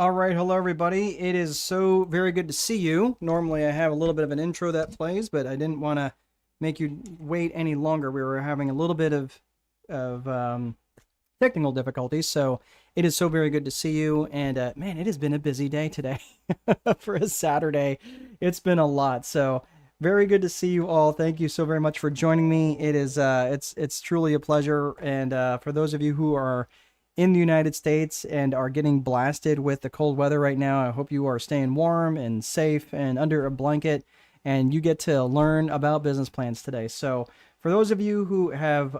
All right, hello everybody. It is so very good to see you. Normally I have a little bit of an intro that plays, but I didn't want to make you wait any longer. We were having a little bit of technical difficulties, so it is so very good to see you. And man, it has been a busy day today for a Saturday. It's been a lot, so very good to see you all. Thank you so very much for joining me. It's truly a pleasure. And for those of you who are in the United States and are getting blasted with the cold weather right now, I hope you are staying warm and safe and under a blanket, and you get to learn about business plans today. So, for those of you who have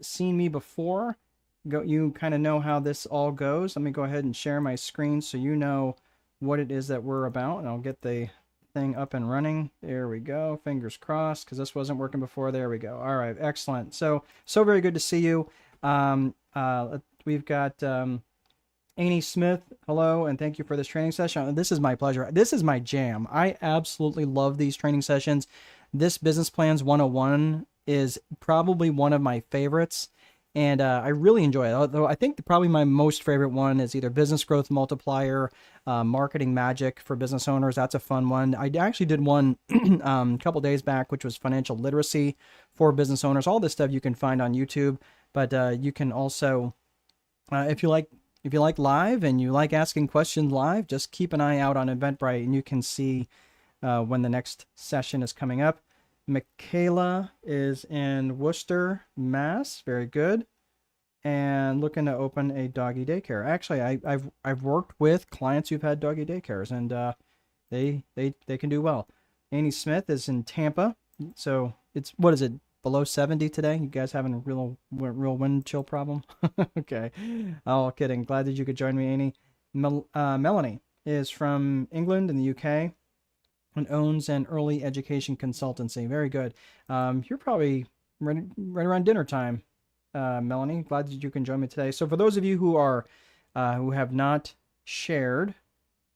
seen me before, you kind of know how this all goes. Let me go ahead and share my screen so you know what it is that we're about, and I'll get the thing up and running. There we go. Fingers crossed, because this wasn't working before. There we go. All right, excellent. So very good to see you. We've got Annie Smith. Hello, and thank you for this training session. This is my pleasure. This is my jam. I absolutely love these training sessions. This Business Plans 101 is probably one of my favorites, and I really enjoy it. Although I think probably my most favorite one is either Business Growth Multiplier, Marketing Magic for business owners. That's a fun one. I actually did one a couple days back, which was Financial Literacy for business owners. All this stuff you can find on YouTube. But you can also, if you like live and you like asking questions live, just keep an eye out on Eventbrite, and you can see when the next session is coming up. Michaela is in Worcester, Mass. Very good. And looking to open a doggy daycare. Actually, I've worked with clients who've had doggy daycares, and they can do well. Annie Smith is in Tampa. So what is it? Below 70 today? You guys having a real wind chill problem? Okay. Oh, kidding. Glad that you could join me, Annie. Melanie is from England in the UK and owns an early education consultancy. Very good. You're probably right around dinner time, Melanie. Glad that you can join me today. So for those of you who have not shared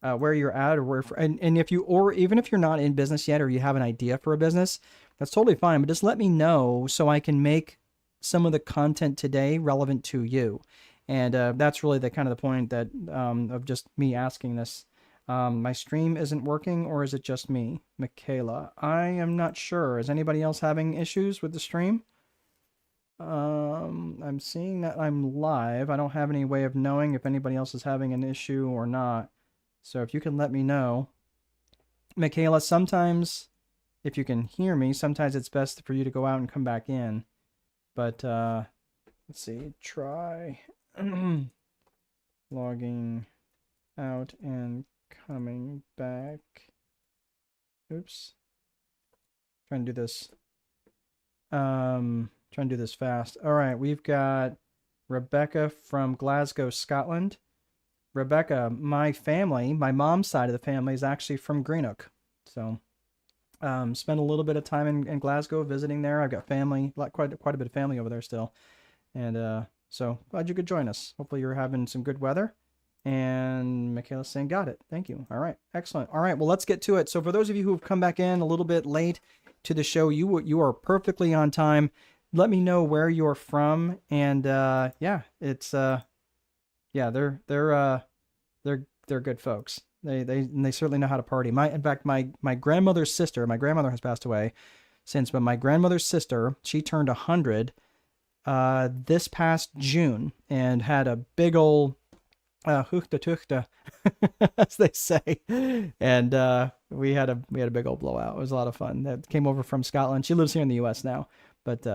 where you're at, or even if you're not in business yet, or you have an idea for a business, that's totally fine. But just let me know so I can make some of the content today relevant to you. And that's really the kind of the point that of just me asking this. My stream isn't working, or is it just me, Michaela? I am not sure. Is anybody else having issues with the stream? I'm seeing that I'm live. I don't have any way of knowing if anybody else is having an issue or not. So if you can let me know. Michaela, sometimes if you can hear me, sometimes it's best for you to go out and come back in. But let's see, try logging out and coming back. Oops. Trying to do this. Trying to do this fast. All right, we've got Rebecca from Glasgow, Scotland. Rebecca, my mom's side of the family is actually from Greenock. So spent a little bit of time in Glasgow visiting there. I've got family, quite a bit of family over there still. And so glad you could join us. Hopefully you're having some good weather. And Michaela's saying, got it. Thank you. All right. Excellent. All right. Well, let's get to it. So for those of you who have come back in a little bit late to the show, you are perfectly on time. Let me know where you're from. And yeah, it's they're good folks. They certainly know how to party. In fact, my grandmother's sister, my grandmother has passed away since, but my grandmother's sister, she turned 100 this past June and had a big old huchta tuchta, as they say, and we had a big old blowout. It was a lot of fun. That came over from Scotland. She lives here in the U.S. now, but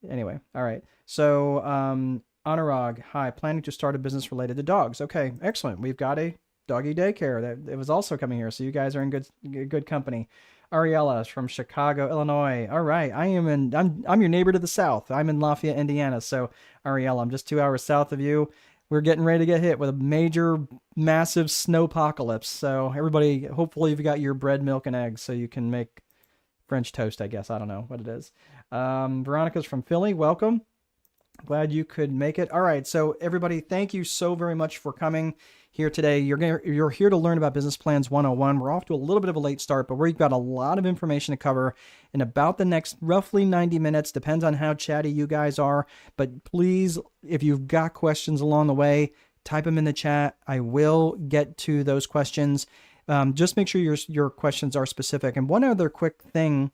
anyway, all right. So Anurag, hi, planning to start a business related to dogs. Okay, excellent. We've got a doggy daycare that it was also coming here, so you guys are in good company. Ariella is from Chicago, Illinois. All right, I'm your neighbor to the south. I'm in Lafayette, Indiana. So Ariella, I'm just 2 hours south of you. We're getting ready to get hit with a major, massive snowpocalypse. So everybody, hopefully you've got your bread, milk, and eggs so you can make French toast, I guess. I don't know what it is. Veronica's from Philly. Welcome. Glad you could make it. All right, so everybody, thank you so very much for coming here today. You're here to learn about Business Plans 101. We're off to a little bit of a late start, but we've got a lot of information to cover in about the next roughly 90 minutes. Depends on how chatty you guys are. But please, if you've got questions along the way, type them in the chat. I will get to those questions. Just make sure your questions are specific. And one other quick thing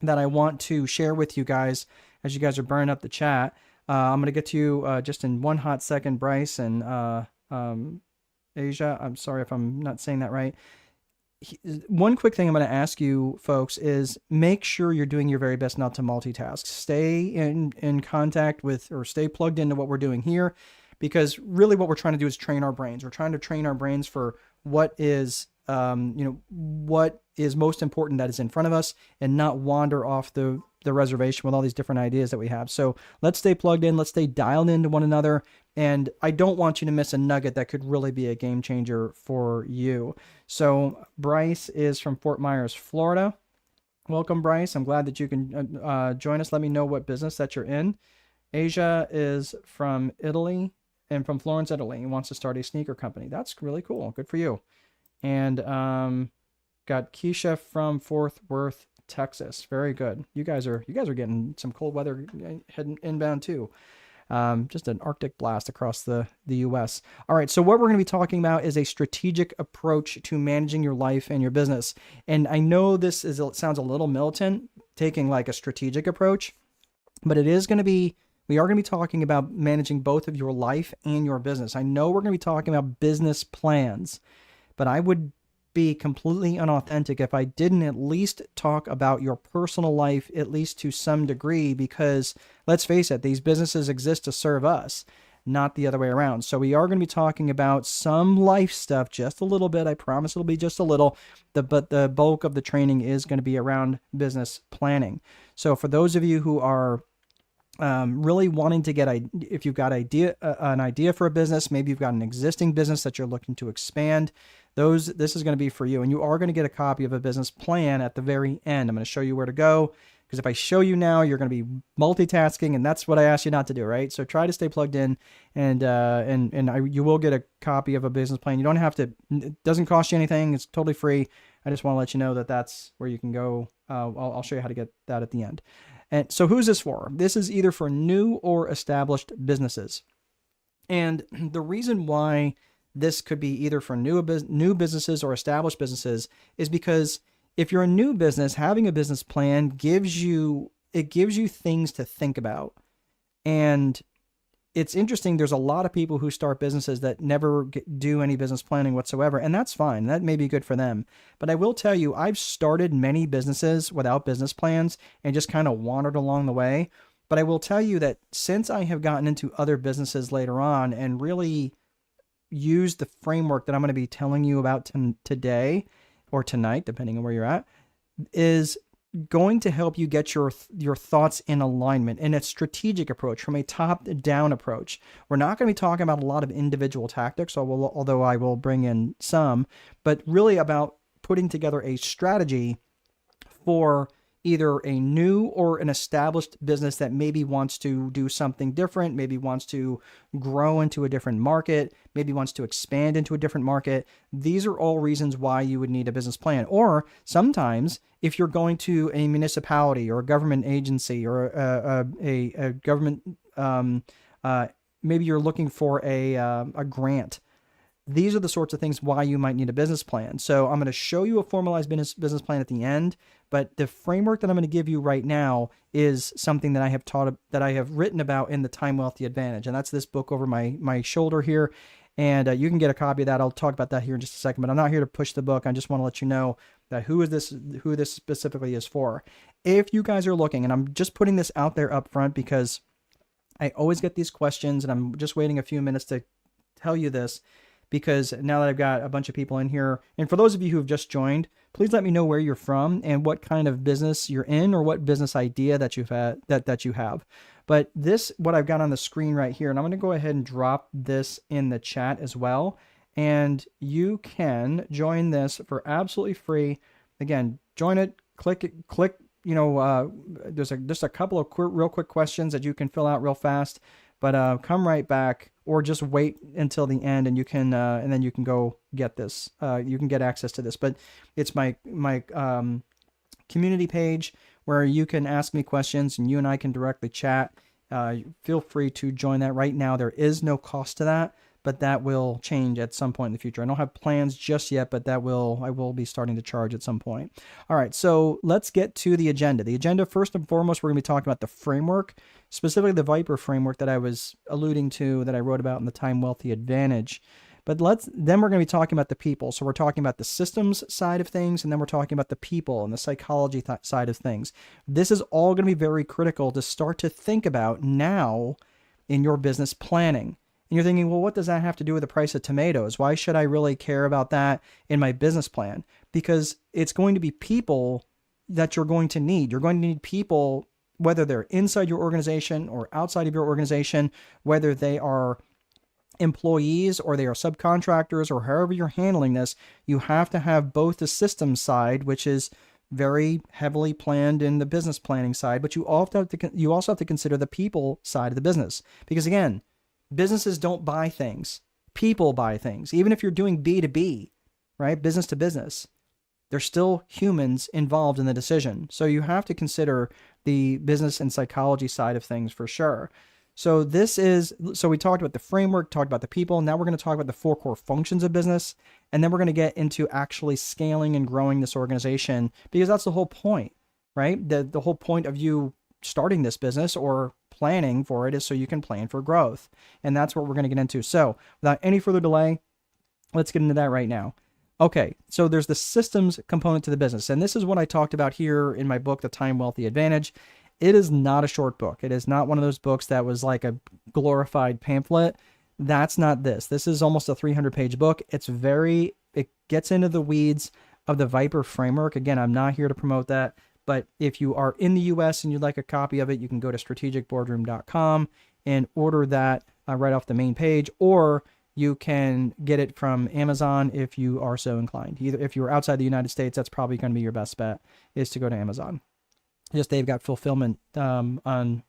that I want to share with you guys as you guys are burning up the chat. I'm going to get to you just in one hot second, Bryce and Asia. I'm sorry if I'm not saying that right. One quick thing I'm going to ask you folks is make sure you're doing your very best not to multitask. Stay in contact with, or stay plugged into what we're doing here, because really what we're trying to do is train our brains. We're trying to train our brains for what is what is most important that is in front of us, and not wander off the reservation with all these different ideas that we have. So let's stay plugged in. Let's stay dialed into one another. And I don't want you to miss a nugget that could really be a game changer for you. So Bryce is from Fort Myers, Florida. Welcome, Bryce. I'm glad that you can join us. Let me know what business that you're in. Asia is from Italy, and from Florence, Italy, and wants to start a sneaker company. That's really cool. Good for you. And got Keisha from Fort Worth, Texas. Very good. You guys are getting some cold weather heading inbound too. Just an Arctic blast across the U.S. All right, so what we're going to be talking about is a strategic approach to managing your life and your business. And I know sounds a little militant, taking like a strategic approach, but we are going to be talking about managing both of your life and your business. I know we're going to be talking about business plans, but I would be completely unauthentic if I didn't at least talk about your personal life, at least to some degree, because let's face it, these businesses exist to serve us, not the other way around. So we are going to be talking about some life stuff, just a little bit. I promise it'll be just a little, but the bulk of the training is going to be around business planning. So for those of you who are really wanting to if you've got an idea for a business, maybe you've got an existing business that you're looking to expand, this is going to be for you. And you are going to get a copy of a business plan at the very end. I'm going to show you where to go, because if I show you now, you're going to be multitasking, and that's what I asked you not to do, right? So try to stay plugged in, and you will get a copy of a business plan. You don't have to, it doesn't cost you anything. It's totally free. I just want to let you know that that's where you can go. I'll show you how to get that at the end. And so who's this for? This is either for new or established businesses. And the reason why this could be either for new businesses or established businesses is because if you're a new business, having a business plan gives you things to think about. And it's interesting. There's a lot of people who start businesses that never do any business planning whatsoever. And that's fine. That may be good for them. But I will tell you, I've started many businesses without business plans and just kind of wandered along the way. But I will tell you that since I have gotten into other businesses later on and really used the framework that I'm going to be telling you about today or tonight, depending on where you're at, is going to help you get your thoughts in alignment in a strategic approach, from a top-down approach. We're not going to be talking about a lot of individual tactics, although I will bring in some, but really about putting together a strategy for either a new or an established business that maybe wants to do something different, maybe wants to grow into a different market, maybe wants to expand into a different market. These are all reasons why you would need a business plan. Or sometimes if you're going to a municipality or a government agency or a government, maybe you're looking for a grant. These are the sorts of things why you might need a business plan. So I'm going to show you a formalized business plan at the end, but the framework that I'm going to give you right now is something that I have written about in the Time Wealthy Advantage. And that's this book over my shoulder here. And you can get a copy of that. I'll talk about that here in just a second, but I'm not here to push the book. I just want to let you know that who this specifically is for. If you guys are looking, and I'm just putting this out there up front because I always get these questions, and I'm just waiting a few minutes to tell you this, because now that I've got a bunch of people in here, and for those of you who have just joined, please let me know where you're from and what kind of business you're in, or what business idea that you've had, that you have. But what I've got on the screen right here, and I'm going to go ahead and drop this in the chat as well, and you can join this for absolutely free. Again, join it, click. There's just a couple of real quick questions that you can fill out real fast. But come right back, or just wait until the end, and you can, and then you can go get this. You can get access to this. But it's my community page where you can ask me questions, and you and I can directly chat. Feel free to join that right now. There is no cost to that, but that will change at some point in the future. I don't have plans just yet, but I will be starting to charge at some point. All right, so let's get to the agenda. The agenda, first and foremost, we're going to be talking about the framework, specifically the Viper framework that I was alluding to, that I wrote about in the Time Wealthy Advantage. But then we're going to be talking about the people. So we're talking about the systems side of things, and then we're talking about the people and the psychology side of things. This is all going to be very critical to start to think about now in your business planning. And you're thinking, well, what does that have to do with the price of tomatoes? Why should I really care about that in my business plan? Because it's going to be people that you're going to need. You're going to need people, whether they're inside your organization or outside of your organization, whether they are employees or they are subcontractors or however you're handling this. You have to have both the systems side, which is very heavily planned in the business planning side, but you also have to consider the people side of the business. Because again, businesses don't buy things. People buy things. Even if you're doing B2B, right? Business to business, there's still humans involved in the decision. So you have to consider the business and psychology side of things for sure. So we talked about the framework, talked about the people. Now we're going to talk about the 4 core functions of business. And then we're going to get into actually scaling and growing this organization, because that's the whole point, right? The whole point of you starting this business or planning for it is so you can plan for growth. And that's what we're going to get into. So without any further delay, let's get into that right now. Okay, so there's the systems component to the business. And this is what I talked about here in my book, The Time Wealthy Advantage. It is not a short book. It is not one of those books that was like a glorified pamphlet. That's not this. This is almost a 300-page book. It gets into the weeds of the Viper framework. Again, I'm not here to promote that, but if you are in the US and you'd like a copy of it, you can go to strategicboardroom.com and order that right off the main page, or you can get it from Amazon if you are so inclined. Either if you're outside the United States, that's probably going to be your best bet, is to go to Amazon. Just they've got fulfillment on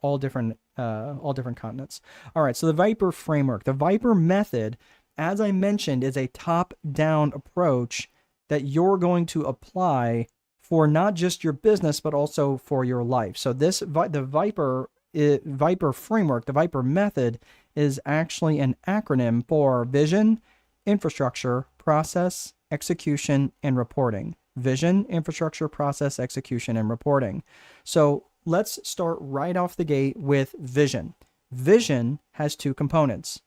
all different continents. All right, so the Viper framework, the Viper method, as I mentioned, is a top-down approach that you're going to apply for not just your business but also for your life. So the Viper framework, the Viper method, is actually an acronym for vision, infrastructure, process, execution, and reporting. Vision, infrastructure, process, execution, and reporting. So let's start right off the gate with vision. Vision has 2 components.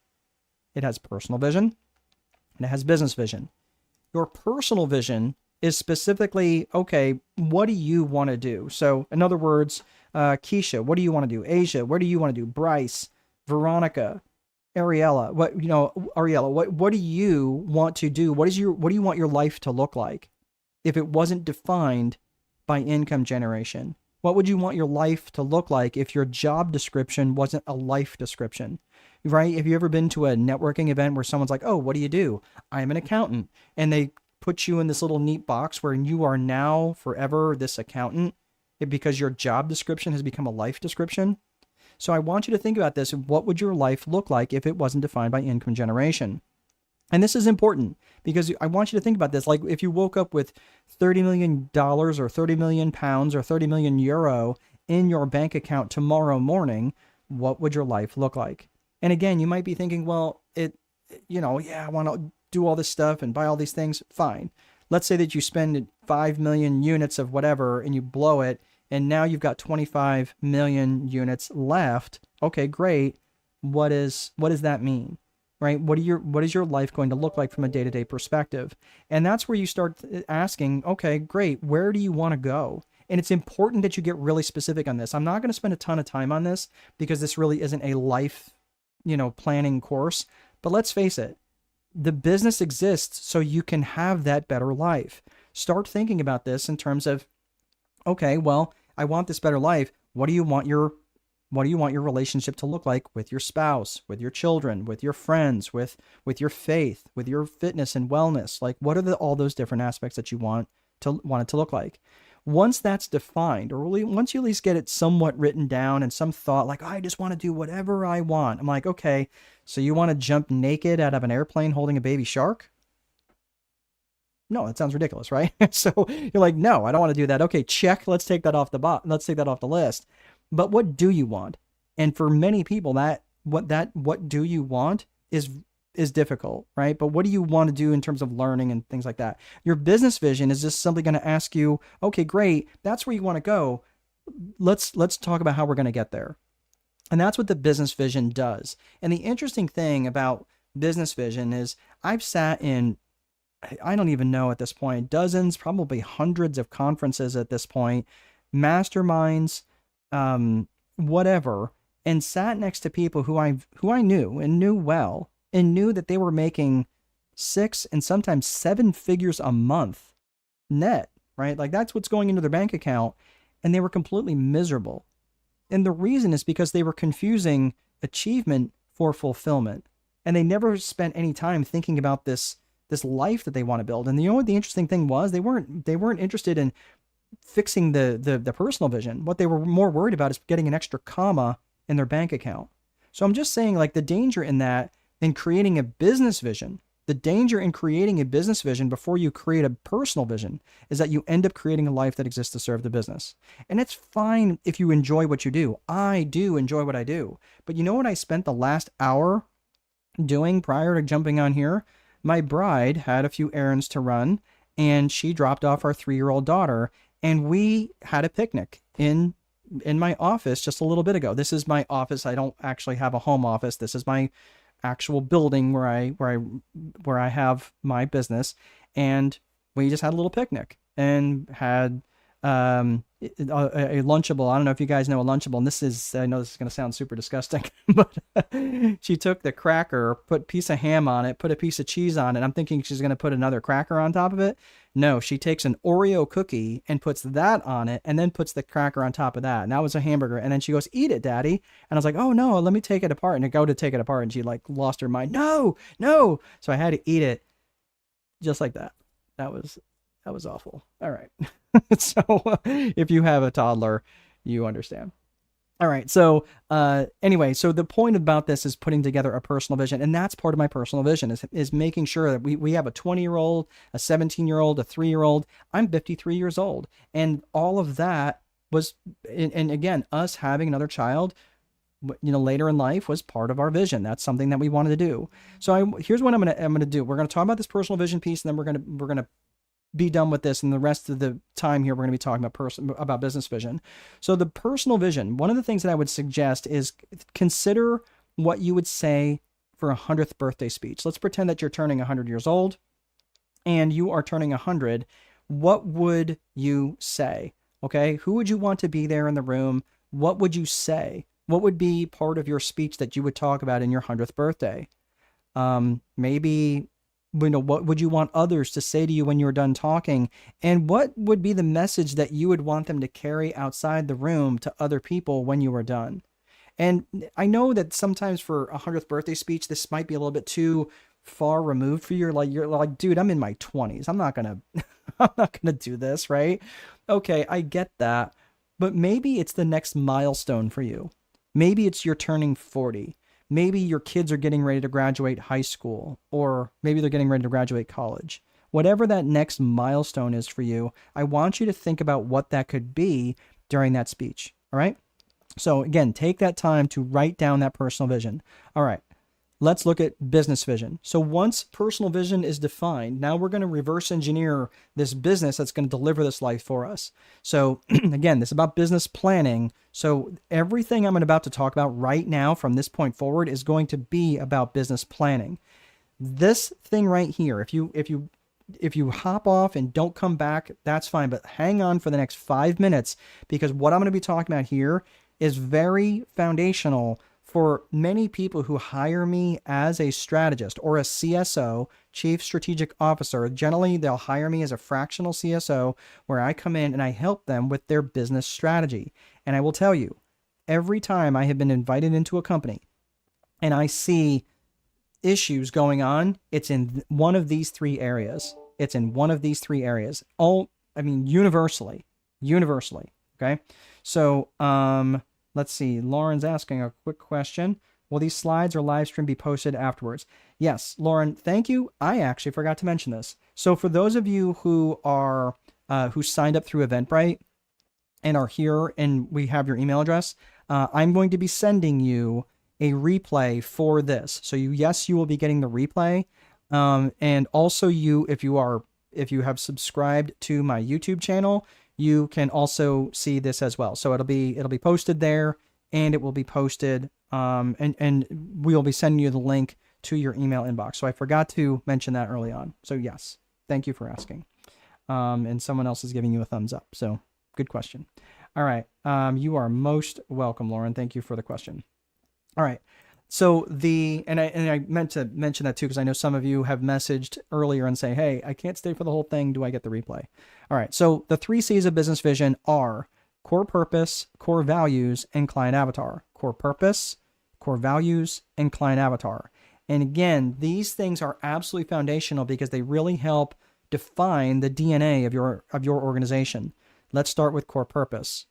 It has personal vision and it has business vision. Your personal vision is specifically, okay, what do you want to do? So in other words, Keisha, what do you want to do? Asia, what do you want to do? Bryce, Veronica, Ariella, what do you want to do? What do you want your life to look like if it wasn't defined by income generation? What would you want your life to look like if your job description wasn't a life description, right? Have you ever been to a networking event where someone's like, oh, what do you do? I'm an accountant. And they put you in this little neat box where you are now forever this accountant because your job description has become a life description. So I want you to think about this. What would your life look like if it wasn't defined by income generation? And this is important because I want you to think about this. Like if you woke up with $30 million or 30 million pounds or 30 million euro in your bank account tomorrow morning, what would your life look like? And again, you might be thinking, well, I want to do all this stuff and buy all these things. Fine. Let's say that you spend 5 million units of whatever and you blow it, and now you've got 25 million units left. Okay, great. What does that mean? Right? What is your life going to look like from a day-to-day perspective? And that's where you start asking, okay, great. Where do you want to go? And it's important that you get really specific on this. I'm not going to spend a ton of time on this because this really isn't a life, planning course. But let's face it, the business exists so you can have that better life. Start thinking about this in terms of, okay, well, I want this better life. What do you want your relationship to look like with your spouse, with your children, with your friends, with your faith, with your fitness and wellness? Like, what are all those different aspects that you want it to look like? Once that's defined, or really once you at least get it somewhat written down and some thought like, oh, I just want to do whatever I want. I'm like, okay, so you want to jump naked out of an airplane holding a baby shark? No, that sounds ridiculous, right? So you're like, no, I don't want to do that. Okay, check. Let's take that off the list. But what do you want? And for many people, what do you want is is difficult, right? But what do you want to do in terms of learning and things like that? Your business vision is just simply going to ask you, okay, great, that's where you want to go. Let's talk about how we're going to get there. And that's what the business vision does. And the interesting thing about business vision is I've sat in, I don't even know at this point, dozens, probably hundreds of conferences at this point, masterminds, whatever, and sat next to people who I knew and knew well and knew that they were making 6 and sometimes 7 figures a month net, right? Like that's what's going into their bank account, and they were completely miserable. And the reason is because they were confusing achievement for fulfillment, and they never spent any time thinking about this life that they want to build. And you know what the interesting thing was? They weren't interested in fixing the personal vision. What they were more worried about is getting an extra comma in their bank account. So I'm just saying, like, the danger in that, in creating a business vision, the danger in creating a business vision before you create a personal vision is that you end up creating a life that exists to serve the business. And it's fine if you enjoy what you do. I do enjoy what I do. But you know what I spent the last hour doing prior to jumping on here? My bride had a few errands to run, and she dropped off our 3-year-old daughter, and we had a picnic in my office just a little bit ago. This is my office. I don't actually have a home office. This is my actual building where I have my business, and we just had a little picnic and had a Lunchable. I don't know if you guys know a Lunchable, and I know this is going to sound super disgusting, but she took the cracker, put a piece of ham on it, put a piece of cheese on it. I'm thinking she's going to put another cracker on top of it. No, she takes an Oreo cookie and puts that on it, and then puts the cracker on top of that. And that was a hamburger. And then she goes, "Eat it, Daddy." And I was like, "Oh no, let me take it apart." And I go to take it apart, and she like lost her mind. No. So I had to eat it just like that. That was awful. All right. So if you have a toddler, you understand. All right. So anyway, so the point about this is putting together a personal vision. And that's part of my personal vision is making sure that we have a 20-year-old, a 17-year-old, a 3-year-old. I'm 53 years old. And all of that was, and again, us having another child, later in life was part of our vision. That's something that we wanted to do. So here's what I'm going to do. We're going to talk about this personal vision piece, and then we're going to be done with this, and the rest of the time here we're going to be talking about business vision. So the personal vision, one of the things that I would suggest is consider what you would say for a 100th birthday speech. Let's pretend that you're turning 100 years old and you are turning 100. What would you say? Okay, who would you want to be there in the room? What would you say? What would be part of your speech that you would talk about in your 100th birthday? Maybe, what would you want others to say to you when you were done talking? And what would be the message that you would want them to carry outside the room to other people when you were done? And I know that sometimes for a 100th birthday speech, this might be a little bit too far removed for you. You're like, dude, I'm in my 20s. I'm not going to do this, right? Okay, I get that. But maybe it's the next milestone for you. Maybe it's you're turning 40. Maybe your kids are getting ready to graduate high school, or maybe they're getting ready to graduate college. Whatever that next milestone is for you, I want you to think about what that could be during that speech. All right. So again, take that time to write down that personal vision. All right. Let's look at business vision. So once personal vision is defined, now we're going to reverse engineer this business that's going to deliver this life for us. So again, this is about business planning. So everything I'm about to talk about right now from this point forward is going to be about business planning. This thing right here, if you hop off and don't come back, that's fine, but hang on for the next 5 minutes, because what I'm going to be talking about here is very foundational for many people who hire me as a strategist or a CSO, Chief Strategic Officer. Generally, they'll hire me as a fractional CSO, where I come in and I help them with their business strategy. And I will tell you, every time I have been invited into a company and I see issues going on, it's in one of these 3 areas. It's in one of these 3 areas. Universally. Okay. So, let's see. Lauren's asking a quick question. Will these slides or live stream be posted afterwards? Yes, Lauren, thank you. I actually forgot to mention this. So for those of you who are who signed up through Eventbrite and are here and we have your email address, I'm going to be sending you a replay for this. So yes, you will be getting the replay. And also if you have subscribed to my YouTube channel, you can also see this as well. So it'll be posted there, and it will be posted, and we'll be sending you the link to your email inbox. So I forgot to mention that early on. So yes, thank you for asking. And someone else is giving you a thumbs up. So good question. All right. You are most welcome, Lauren. Thank you for the question. All right. So I meant to mention that too, because I know some of you have messaged earlier and say, hey, I can't stay for the whole thing. Do I get the replay? All right. So the 3 C's of business vision are core purpose, core values, and client avatar. Core purpose, core values, and client avatar. And again, these things are absolutely foundational because they really help define the DNA of your organization. Let's start with core purpose.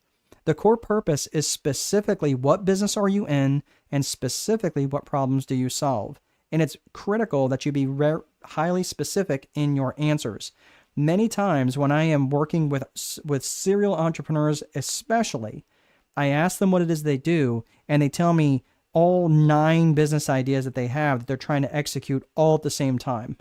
The core purpose is specifically what business are you in, and specifically what problems do you solve. And it's critical that you be highly specific in your answers. Many times when I am working with serial entrepreneurs especially, I ask them what it is they do, and they tell me all 9 business ideas that they have that they're trying to execute all at the same time.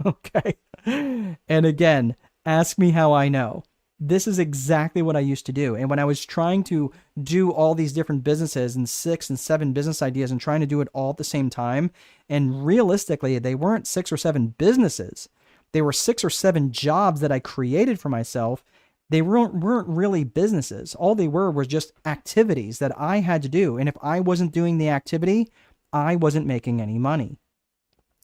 Okay? And again, ask me how I know. This is exactly what I used to do. And when I was trying to do all these different businesses and 6 and 7 business ideas and trying to do it all at the same time, and realistically, they weren't 6 or 7 businesses. They were 6 or 7 jobs that I created for myself. They weren't really businesses. All they were was just activities that I had to do. And if I wasn't doing the activity, I wasn't making any money.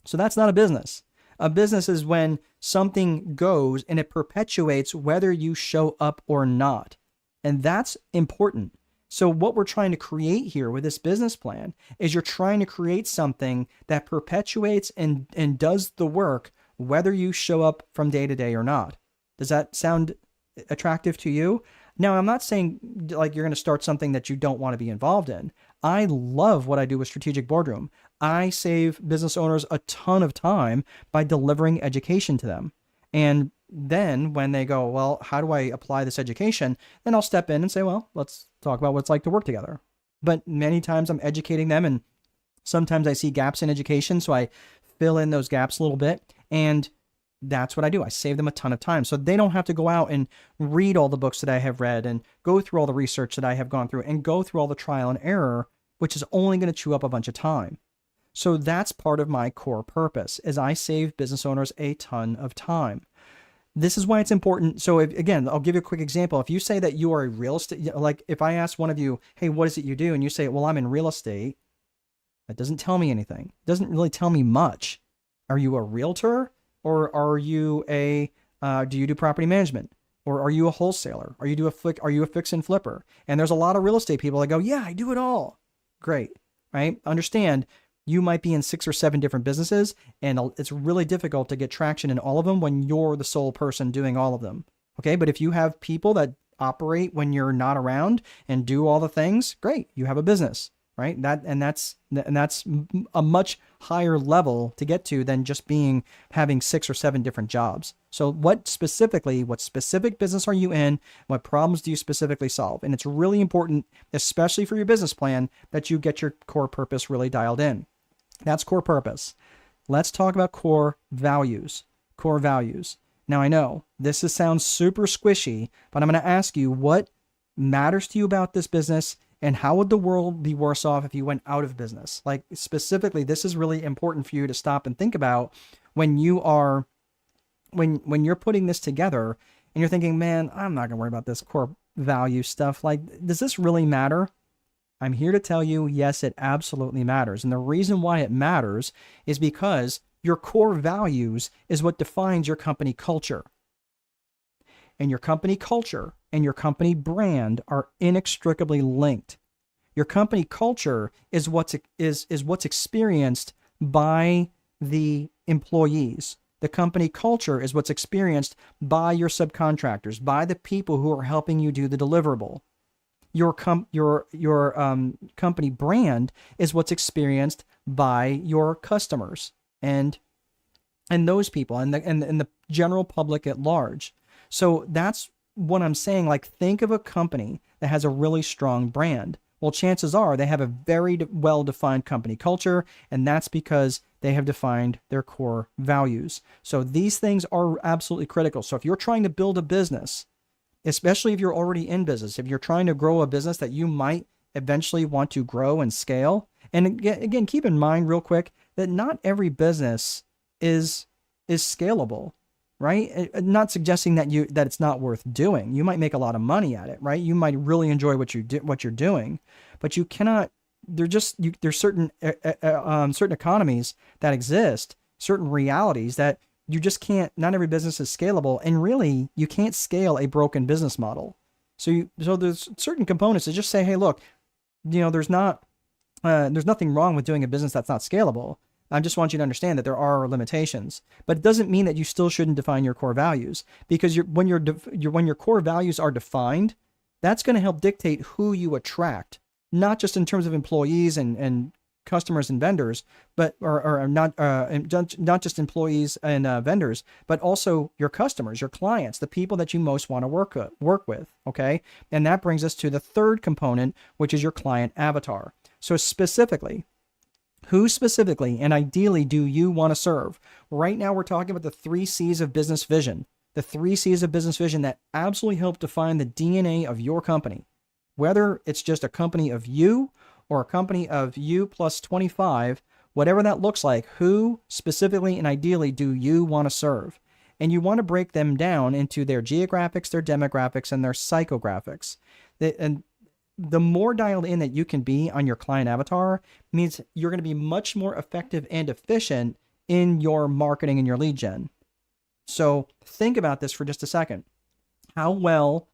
So that's not a business. A business is when something goes and it perpetuates whether you show up or not. And that's important. So what we're trying to create here with this business plan is you're trying to create something that perpetuates and does the work whether you show up from day to day or not. Does that sound attractive to you? Now, I'm not saying like you're going to start something that you don't want to be involved in. I love what I do with Strategic Boardroom. I save business owners a ton of time by delivering education to them. And then when they go, well, how do I apply this education? Then I'll step in and say, well, let's talk about what it's like to work together. But many times I'm educating them, and sometimes I see gaps in education, so I fill in those gaps a little bit. And that's what I do. I save them a ton of time. So they don't have to go out and read all the books that I have read and go through all the research that I have gone through and go through all the trial and error, which is only going to chew up a bunch of time. So that's part of my core purpose, is I save business owners a ton of time. This is why it's important. So again, I'll give you a quick example. If you say that you are a real estate, like if I ask one of you, hey, what is it you do? And you say, well, I'm in real estate. That doesn't tell me anything. It doesn't really tell me much. Are you a realtor? Or are you do you do property management? Or are you a wholesaler? Are you a fix and flipper? And there's a lot of real estate people that go, yeah, I do it all. Great, right? Understand, you might be in 6 or 7 different businesses, and it's really difficult to get traction in all of them when you're the sole person doing all of them. Okay, but if you have people that operate when you're not around and do all the things, great, you have a business. Right? That's a much higher level to get to than just having 6 or 7 different jobs. So what specific business are you in? What problems do you specifically solve? And it's really important, especially for your business plan, that you get your core purpose really dialed in. That's core purpose. Let's talk about core values. Core values. Now I know this sounds super squishy, but I'm going to ask you what matters to you about this business. And how would the world be worse off if you went out of business? Like specifically, this is really important for you to stop and think about when you're putting this together and you're thinking, man, I'm not gonna worry about this core value stuff. Like, does this really matter? I'm here to tell you, yes, it absolutely matters. And the reason why it matters is because your core values is what defines your company culture. And your company culture and your company brand are inextricably linked. Your company culture is what's experienced by the employees. The company culture is what's experienced by your subcontractors, by the people who are helping you do the deliverable. Your company brand is what's experienced by your customers and those people and the general public at large. So that's what I'm saying. Like, think of a company that has a really strong brand. Well, chances are they have a very well-defined company culture, and that's because they have defined their core values. So these things are absolutely critical. So if you're trying to build a business, especially if you're already in business, if you're trying to grow a business that you might eventually want to grow and scale, and again, keep in mind real quick that not every business is scalable, right? Not suggesting that it's not worth doing. You might make a lot of money at it, right? You might really enjoy what you're doing, but you cannot. There's certain certain economies that exist, certain realities that you just can't. Not every business is scalable, and really, you can't scale a broken business model. So there's certain components that just say, hey, look, there's nothing wrong with doing a business that's not scalable. I just want you to understand that there are limitations, but it doesn't mean that you still shouldn't define your core values, because when your core values are defined, that's going to help dictate who you attract, not just in terms of employees and customers and vendors, but or not just employees and vendors, but also your customers, your clients, the people that you most want to work with. Okay, and that brings us to the third component, which is your client avatar. So specifically, who specifically and ideally do you want to serve? Right now, we're talking about the 3 C's of business vision. The 3 C's of business vision that absolutely help define the DNA of your company. Whether it's just a company of you or a company of you plus 25, whatever that looks like, who specifically and ideally do you want to serve? And you want to break them down into their geographics, their demographics, and their psychographics. And the more dialed in that you can be on your client avatar means you're going to be much more effective and efficient in your marketing and your lead gen. So think about this for just a second. How well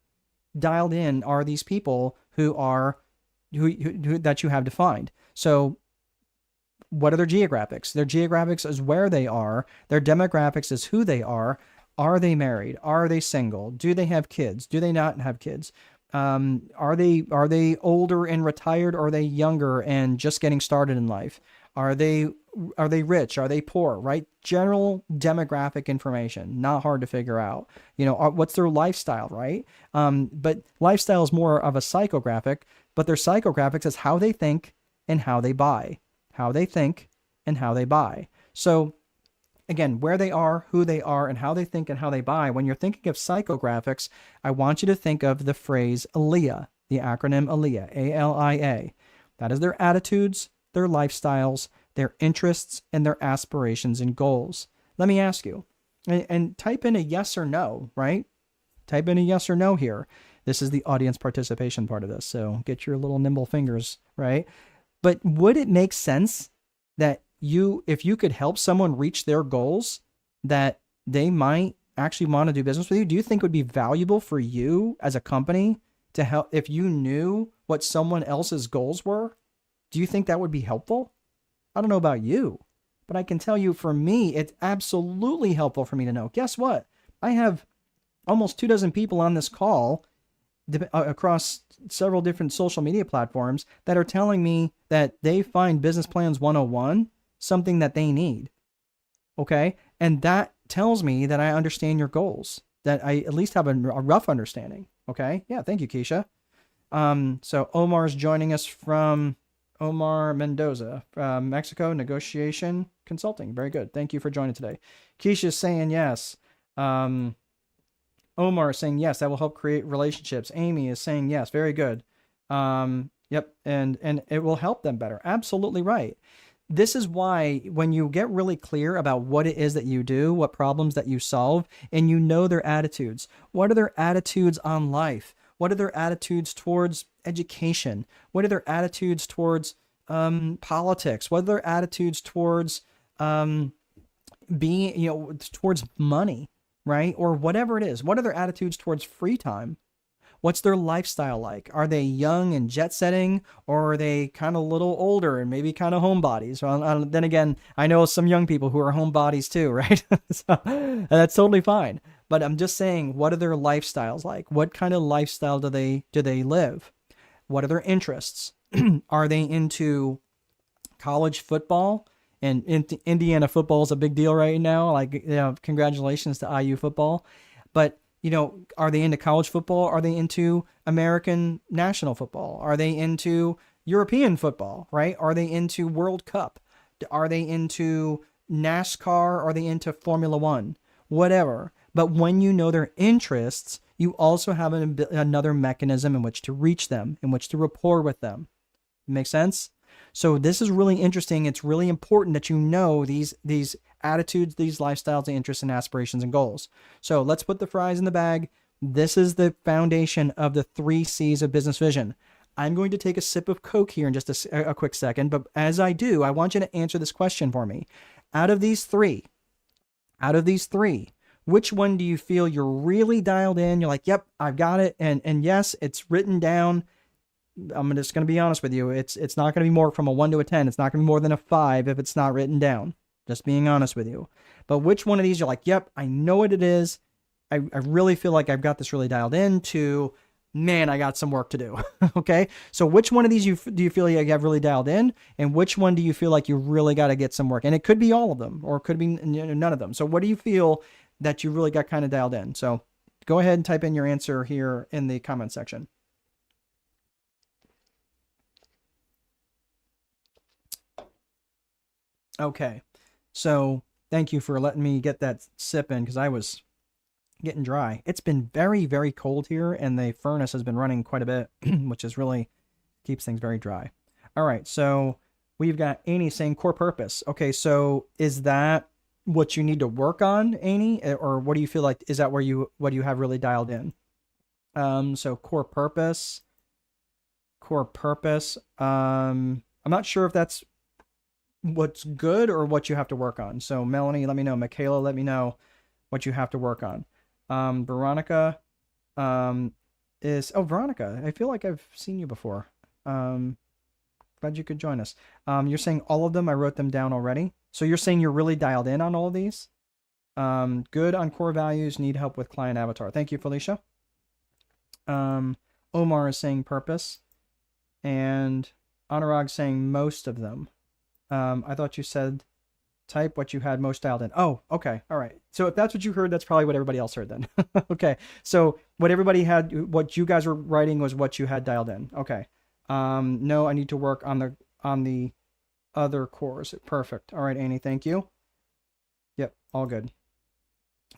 dialed in are these people who that you have defined? So what are their geographics? Their geographics is where they are. Their demographics is who they are. Are they married? Are they single? Do they have kids? Do they not have kids? Are they older and retired, or are they younger and just getting started in life? Are they rich? Are they poor? Right? General demographic information, not hard to figure out. What's their lifestyle, right? But lifestyle is more of a psychographic, but their psychographics is how they think and how they buy. How they think and how they buy. So again, where they are, who they are, and how they think and how they buy. When you're thinking of psychographics, I want you to think of the phrase ALIA, the acronym ALIA, A-L-I-A. That is their attitudes, their lifestyles, their interests, and their aspirations and goals. Let me ask you, and type in a yes or no, right? Type in a yes or no here. This is the audience participation part of this, so get your little nimble fingers, right? But would it make sense that if you could help someone reach their goals, that they might actually want to do business with you? Do you think it would be valuable for you as a company to help if you knew what someone else's goals were? Do you think that would be helpful? I don't know about you, but I can tell you for me, it's absolutely helpful for me to know. Guess what? I have almost 24 people on this call across several different social media platforms that are telling me that they find Business Plans 101 something that they need. Okay. And that tells me that I understand your goals, that I at least have a rough understanding. Okay. Yeah. Thank you, Keisha. So Omar's joining us from Omar Mendoza, Mexico, Negotiation Consulting. Very good. Thank you for joining today. Keisha's saying yes. Omar is saying yes, that will help create relationships. Amy is saying yes. Very good. Yep. And it will help them better. Absolutely right. This is why when you get really clear about what it is that you do, what problems that you solve, and you know their attitudes, what are their attitudes on life? What are their attitudes towards education? What are their attitudes towards politics? What are their attitudes towards towards money, right? Or whatever it is. What are their attitudes towards free time? What's their lifestyle like? Are they young and jet setting, or are they kind of a little older and maybe kind of homebodies? Well, then again, I know some young people who are homebodies too, right? So that's totally fine. But I'm just saying, what are their lifestyles like? What kind of lifestyle do they live? What are their interests? Are they into college football? And Indiana football is a big deal right now. Like, congratulations to IU football. But are they into college football? Are they into American national football? Are they into European football, right? Are they into World Cup? Are they into NASCAR? Are they into Formula One? Whatever. But when you know their interests, you also have another mechanism in which to reach them, in which to rapport with them. Make sense? So this is really interesting. It's really important that you know these attitudes, these lifestyles, the interests and aspirations and goals. So let's put the fries in the bag. This is the foundation of the 3 C's of business vision. I'm going to take a sip of Coke here in just a quick second, but as I do, I want you to answer this question for me. Out of these three, which one do you feel you're really dialed in? You're like, yep, I've got it. And yes, it's written down. I'm just going to be honest with you. It's not going to be more from a 1 to a 10. It's not going to be more than a 5 if it's not written down. Just being honest with you. But which one of these you're like, yep, I know what it is. I really feel like I've got this really dialed in to, man, I got some work to do. Okay. So which one of these do you feel like you have really dialed in? And which one do you feel like you really got to get some work? And it could be all of them, or it could be none of them. So what do you feel that you really got kind of dialed in? So go ahead and type in your answer here in the comment section. Okay. So thank you for letting me get that sip in, because I was getting dry. It's been very, very cold here, and the furnace has been running quite a bit, which is really keeps things very dry. All right, so we've got Amy saying core purpose. Okay, so is that what you need to work on, Amy, or what do you feel like? Is that what you have really dialed in? So core purpose. I'm not sure if that's what's good or what you have to work on. So Melanie, let me know. Michaela, let me know what you have to work on. Veronica Veronica, I feel like I've seen you before. Glad you could join us. You're saying all of them. I wrote them down already. So you're saying you're really dialed in on all of these. Good on core values, need help with client avatar. Thank you, Felicia. Omar is saying purpose, and Anurag saying most of them. I thought you said type what you had most dialed in. Oh, okay. All right. So if that's what you heard, that's probably what everybody else heard then. Okay. So what everybody had, what you guys were writing was what you had dialed in. Okay. No, I need to work on the other cores. Perfect. All right, Annie, thank you. Yep. All good.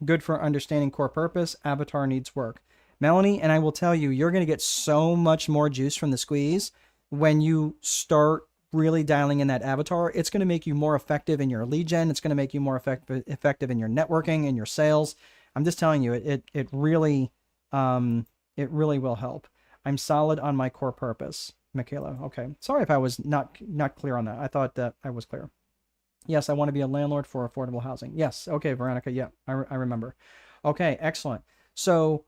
Good for understanding core purpose. Avatar needs work. Melanie, and I will tell you, you're going to get so much more juice from the squeeze when you start really dialing in that avatar. It's going to make you more effective in your lead gen. It's going to make you more effective in your networking and your sales. I'm just telling you, it really will help. I'm solid on my core purpose, Michaela. Okay. Sorry if I was not clear on that. I thought that I was clear. Yes, I want to be a landlord for affordable housing. Yes. Okay, Veronica. Yeah, I remember. Okay, excellent. So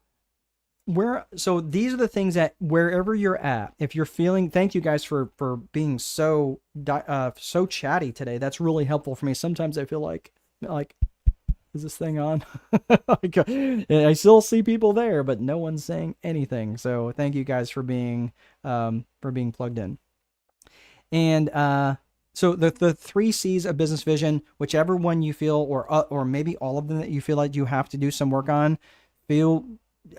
these are the things that wherever you're at, if you're feeling, thank you guys for being so chatty today. That's really helpful for me. Sometimes I feel like, is this thing on? I still see people there, but no one's saying anything. So thank you guys for being plugged in. And so the 3 C's of business vision, whichever one you feel, or maybe all of them that you feel like you have to do some work on, feel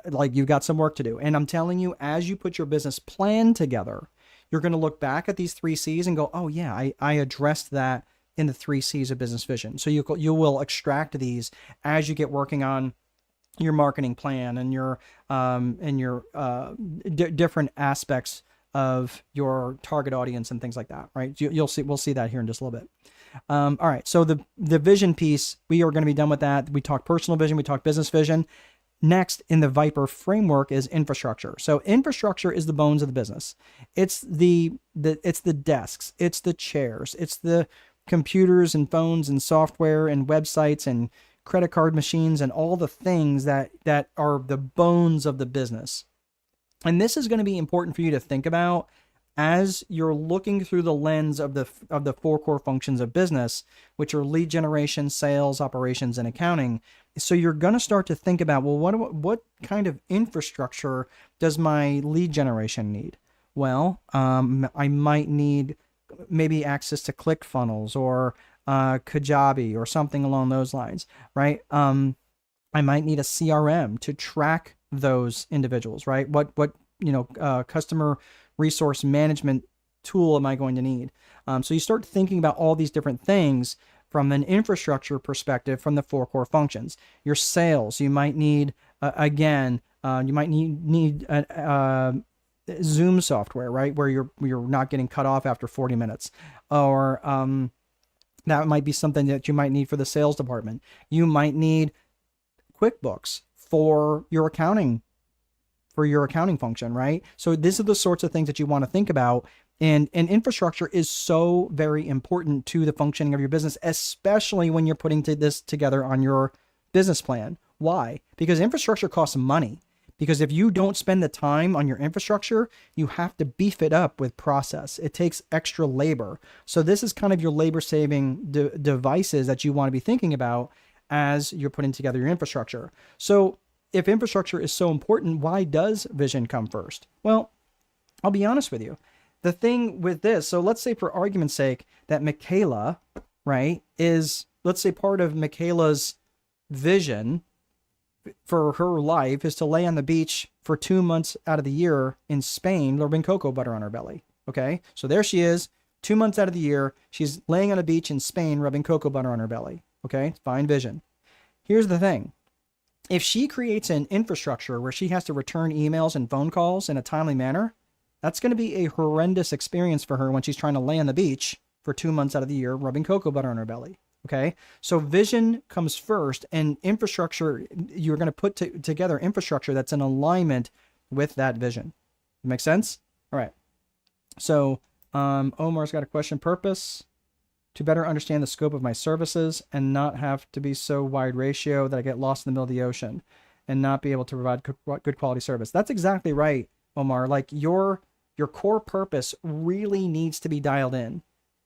like you've got some work to do. And I'm telling you, as you put your business plan together, you're going to look back at these 3 C's and go, oh yeah, I addressed that in the 3 C's of business vision. So you will extract these as you get working on your marketing plan and your different aspects of your target audience and things like that, right? We'll see that here in just a little bit. All right. So the vision piece, we are going to be done with that. We talked personal vision. We talked business vision. Next in the Viper framework is infrastructure. So infrastructure is the bones of the business. It's the desks, it's the chairs, it's the computers and phones and software and websites and credit card machines and all the things that are the bones of the business. And this is going to be important for you to think about as you're looking through the lens of the 4 core functions of business, which are lead generation, sales, operations, and accounting. So you're going to start to think about, well, what kind of infrastructure does my lead generation need? Well, I might need maybe access to ClickFunnels or Kajabi or something along those lines, right? I might need a CRM to track those individuals, right? What customer resource management tool am I going to need? So you start thinking about all these different things from an infrastructure perspective from the 4 core functions. Your sales, you might need, you might need Zoom software, right? Where you're not getting cut off after 40 minutes. Or that might be something that you might need for the sales department. You might need QuickBooks for your accounting function, right? So these are the sorts of things that you want to think about. And infrastructure is so very important to the functioning of your business, especially when you're putting this together on your business plan. Why? Because infrastructure costs money. Because if you don't spend the time on your infrastructure, you have to beef it up with process. It takes extra labor. So this is kind of your labor-saving devices that you want to be thinking about as you're putting together your infrastructure. So if infrastructure is so important, why does vision come first? Well, I'll be honest with you. The thing with this, so let's say for argument's sake that Michaela, right, is, let's say part of Michaela's vision for her life is to lay on the beach for 2 months out of the year in Spain, rubbing cocoa butter on her belly. Okay. So there she is, 2 months out of the year. She's laying on a beach in Spain, rubbing cocoa butter on her belly. Okay. Fine vision. Here's the thing. If she creates an infrastructure where she has to return emails and phone calls in a timely manner, that's going to be a horrendous experience for her when she's trying to lay on the beach for 2 months out of the year, rubbing cocoa butter on her belly. Okay. So vision comes first, and infrastructure, you're going to put together infrastructure that's in alignment with that vision. Make sense? All right. So Omar's got a question. Purpose: to better understand the scope of my services and not have to be so wide ratio that I get lost in the middle of the ocean and not be able to provide good quality service. That's exactly right, Omar. Like your core purpose really needs to be dialed in.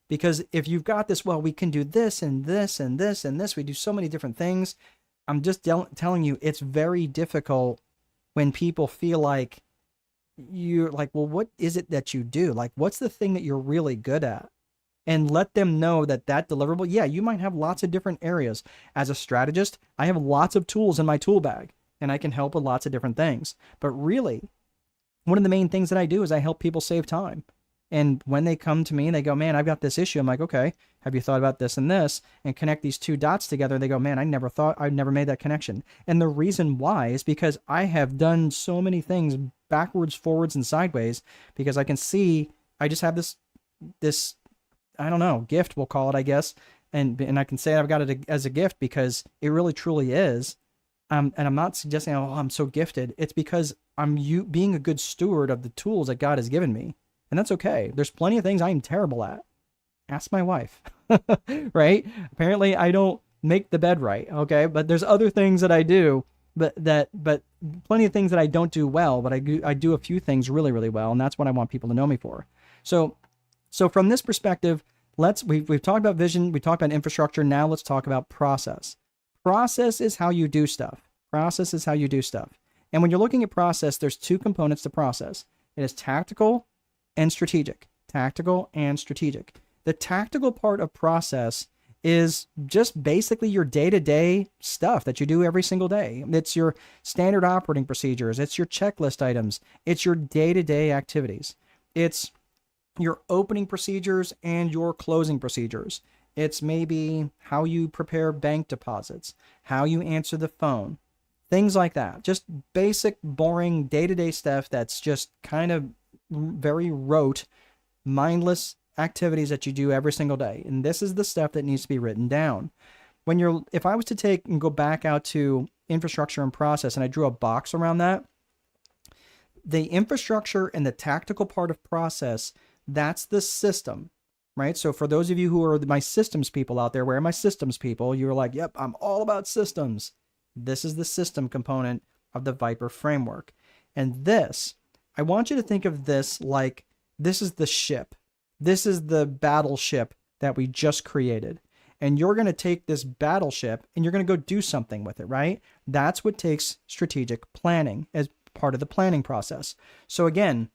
Because if you've got this, well, we can do this and this and this and this, we do so many different things. I'm just telling you, it's very difficult when people feel like you're like, well, what is it that you do? Like, what's the thing that you're really good at? And let them know that deliverable, yeah, you might have lots of different areas. As a strategist, I have lots of tools in my tool bag, and I can help with lots of different things. But really, one of the main things that I do is I help people save time. And when they come to me and they go, man, I've got this issue. I'm like, okay, have you thought about this and this? And connect these 2 dots together. They go, man, I'd never made that connection. And the reason why is because I have done so many things backwards, forwards, and sideways, because I can see, I just have this, I don't know, gift, we'll call it, I guess. And I can say I've got it as a gift because it really truly is. And I'm not suggesting, oh, I'm so gifted. It's because I'm being a good steward of the tools that God has given me. And that's okay. There's plenty of things I'm terrible at. Ask my wife, right? Apparently I don't make the bed right. Okay. But there's other things that I do, but plenty of things that I don't do well, but I do a few things really, really well. And that's what I want people to know me for. So from this perspective, we've talked about vision. We talked about infrastructure. Now let's talk about process. Process is how you do stuff. Process is how you do stuff. And when you're looking at process, there's 2 components to process. It is tactical and strategic. Tactical and strategic. The tactical part of process is just basically your day-to-day stuff that you do every single day. It's your standard operating procedures. It's your checklist items. It's your day-to-day activities. It's your opening procedures and your closing procedures. It's maybe how you prepare bank deposits, how you answer the phone, things like that. Just basic, boring day-to-day stuff that's just kind of very rote, mindless activities that you do every single day. And this is the stuff that needs to be written down. If I was to take and go back out to infrastructure and process, and I drew a box around that, the infrastructure and the tactical part of process, that's the system, right? So for those of you who are my systems people out there, where are my systems people? You're like, yep, I'm all about systems. This is the system component of the Viper framework. And this, I want you to think of this like this is the ship. This is the battleship that we just created. And you're going to take this battleship and you're going to go do something with it, right? That's what takes strategic planning as part of the planning process. So again,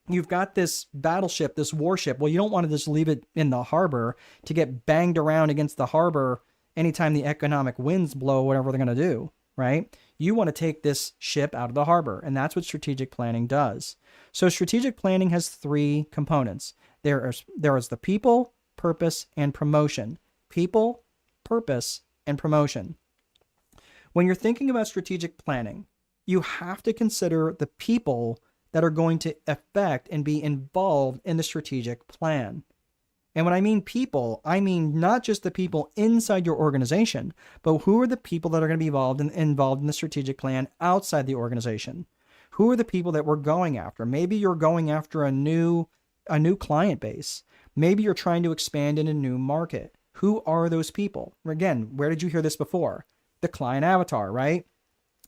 you've got this battleship, this warship. Well, you don't want to just leave it in the harbor to get banged around against the harbor anytime the economic winds blow, whatever they're going to do. right? You want to take this ship out of the harbor, and that's what strategic planning does. So strategic planning has three components. There is the people, purpose, and promotion. People, purpose, and promotion. When you're thinking about strategic planning, you have to consider the people that are going to affect and be involved in the strategic plan. And when I mean people, I mean not just the people inside your organization, but who are the people that are going to be involved in the strategic plan outside the organization? Who are the people that we're going after? Maybe you're going after a new client base. Maybe you're trying to expand in a new market. Who are those people? Again, where did you hear this before? The client avatar, right?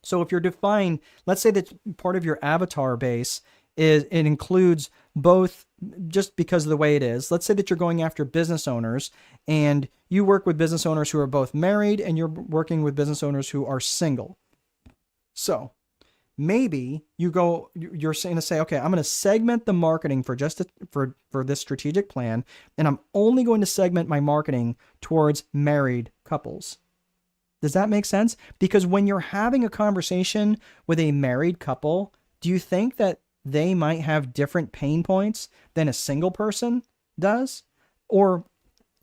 So if you're defined, let's say that part of your avatar base it includes both, just because of the way it is. Let's say that you're going after business owners and you work with business owners who are both married and you're working with business owners who are single. So maybe you're going to say, okay, I'm going to segment the marketing for this strategic plan, and I'm only going to segment my marketing towards married couples. Does that make sense? Because when you're having a conversation with a married couple, do you think that they might have different pain points than a single person does? Or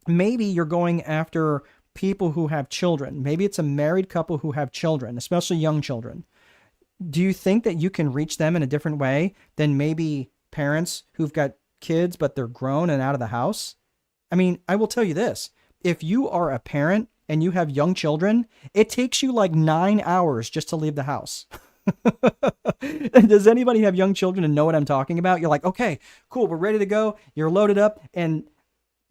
maybe you're going after people who have children. Maybe it's a married couple who have children, especially young children. Do you think that you can reach them in a different way than maybe parents who've got kids, but they're grown and out of the house? I mean, I will tell you this. If you are a parent and you have young children, it takes you like 9 hours just to leave the house. Does anybody have young children and know what I'm talking about? You're like, okay, cool, we're ready to go. You're loaded up, and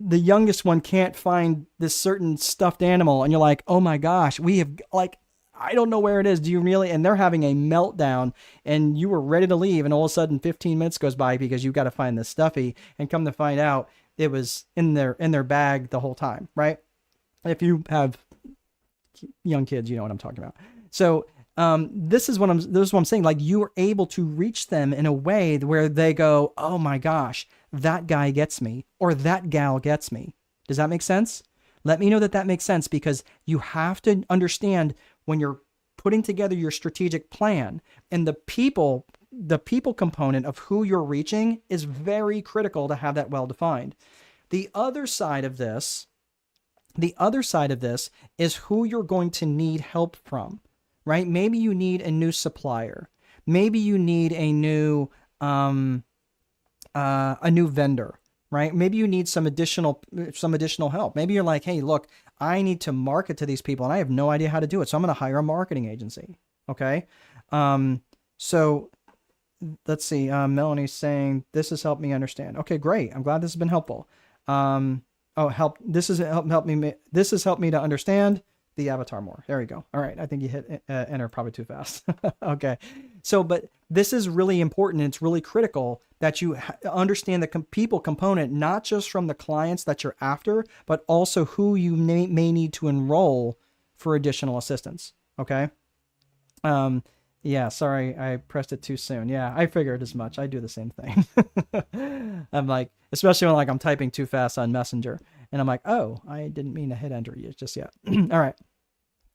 the youngest one can't find this certain stuffed animal, and you're like, oh my gosh, we have, like, I don't know where it is. Do you really? And they're having a meltdown, and you were ready to leave, and all of a sudden 15 minutes goes by because you've got to find this stuffy, and come to find out it was in their bag the whole time, right? If you have young kids, you know what I'm talking about. So this is what I'm saying. Like, you are able to reach them in a way where they go, oh my gosh, that guy gets me, or that gal gets me. Does that make sense? Let me know that makes sense, because you have to understand when you're putting together your strategic plan, and the people component of who you're reaching is very critical to have that well defined. The other side of this is who you're going to need help from, right? Maybe you need a new supplier. Maybe you need a new vendor, right? Maybe you need some additional help. Maybe you're like, hey, look, I need to market to these people and I have no idea how to do it. So I'm going to hire a marketing agency. Okay. So let's see. Melanie's saying, this has helped me understand. Okay, great. I'm glad this has been helpful. This has helped me to understand the avatar more. There you go. All right. I think you hit enter probably too fast. Okay. So, but this is really important. It's really critical that you understand the people component, not just from the clients that you're after, but also who you may need to enroll for additional assistance. Okay. Yeah, sorry, I pressed it too soon. Yeah, I figured as much. I do the same thing. I'm like, especially when I'm typing too fast on Messenger, and I'm like, oh, I didn't mean to hit enter just yet. All right.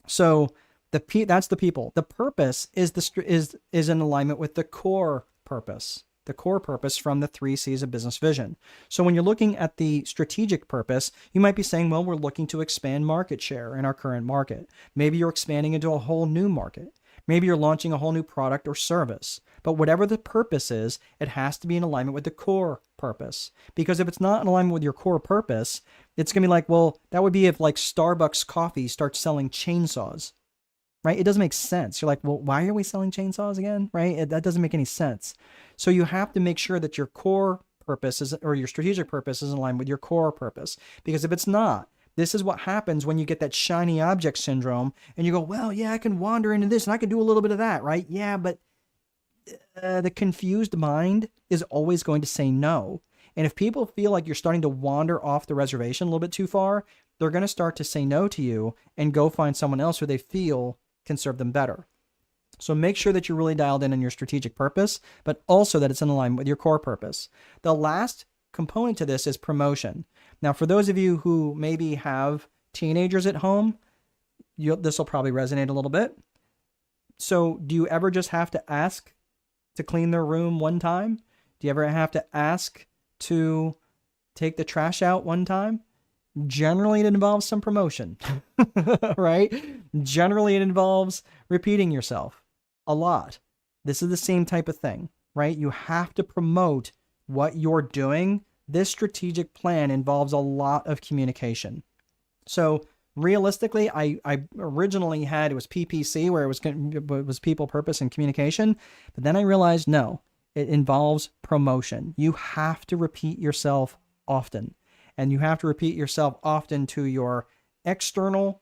So that's the people. The purpose is in alignment with the core purpose. The core purpose from the 3 C's of business vision. So when you're looking at the strategic purpose, you might be saying, well, we're looking to expand market share in our current market. Maybe you're expanding into a whole new market. Maybe you're launching a whole new product or service. But whatever the purpose is, it has to be in alignment with the core purpose. Because if it's not in alignment with your core purpose, it's going to be like, well, that would be if like Starbucks coffee starts selling chainsaws, right? It doesn't make sense. You're like, well, why are we selling chainsaws again, right? That doesn't make any sense. So you have to make sure that your core purpose or your strategic purpose is in line with your core purpose. Because if it's not, this is what happens when you get that shiny object syndrome and you go, well, yeah, I can wander into this and I can do a little bit of that, right? Yeah, but the confused mind is always going to say no. And if people feel like you're starting to wander off the reservation a little bit too far, they're going to start to say no to you and go find someone else who they feel can serve them better. So make sure that you're really dialed in on your strategic purpose, but also that it's in alignment with your core purpose. The last component to this is promotion. Now, for those of you who maybe have teenagers at home, this will probably resonate a little bit. So do you ever just have to ask to clean their room one time? Do you ever have to ask to take the trash out one time? Generally, it involves some promotion, right? Generally, it involves repeating yourself a lot. This is the same type of thing, right? You have to promote what you're doing. This strategic plan involves a lot of communication. So realistically, I originally had, it was PPC, where it was people, purpose, and communication. But then I realized, no, it involves promotion. You have to repeat yourself often. And you have to repeat yourself often to your external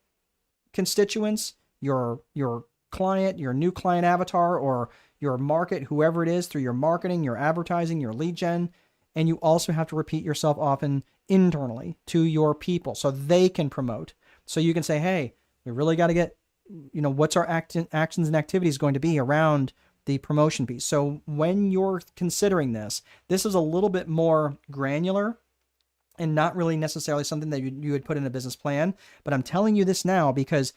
constituents, your client, your new client avatar, or your market, whoever it is, through your marketing, your advertising, your lead gen. And you also have to repeat yourself often internally to your people so they can promote. So you can say, hey, we really got to get, what's our actions and activities going to be around the promotion piece. So when you're considering this is a little bit more granular and not really necessarily something that you would put in a business plan. But I'm telling you this now because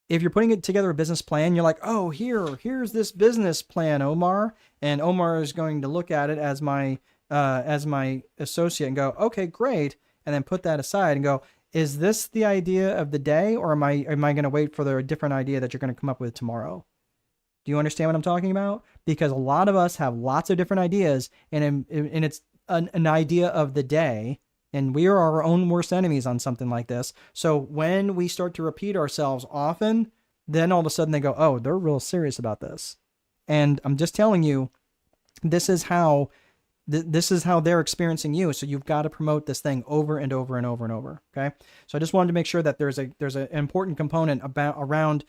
if you're putting it together a business plan, you're like, oh, here's this business plan, Omar. And Omar is going to look at it as my associate and go, okay, great. And then put that aside and go, is this the idea of the day? Or am I going to wait for the different idea that you're going to come up with tomorrow? Do you understand what I'm talking about? Because a lot of us have lots of different ideas and it's an idea of the day. And we are our own worst enemies on something like this. So when we start to repeat ourselves often, then all of a sudden they go, oh, they're real serious about this. And I'm just telling you, this is how they're experiencing you. So you've got to promote this thing over and over and over and over. Okay. So I just wanted to make sure that there's an important component around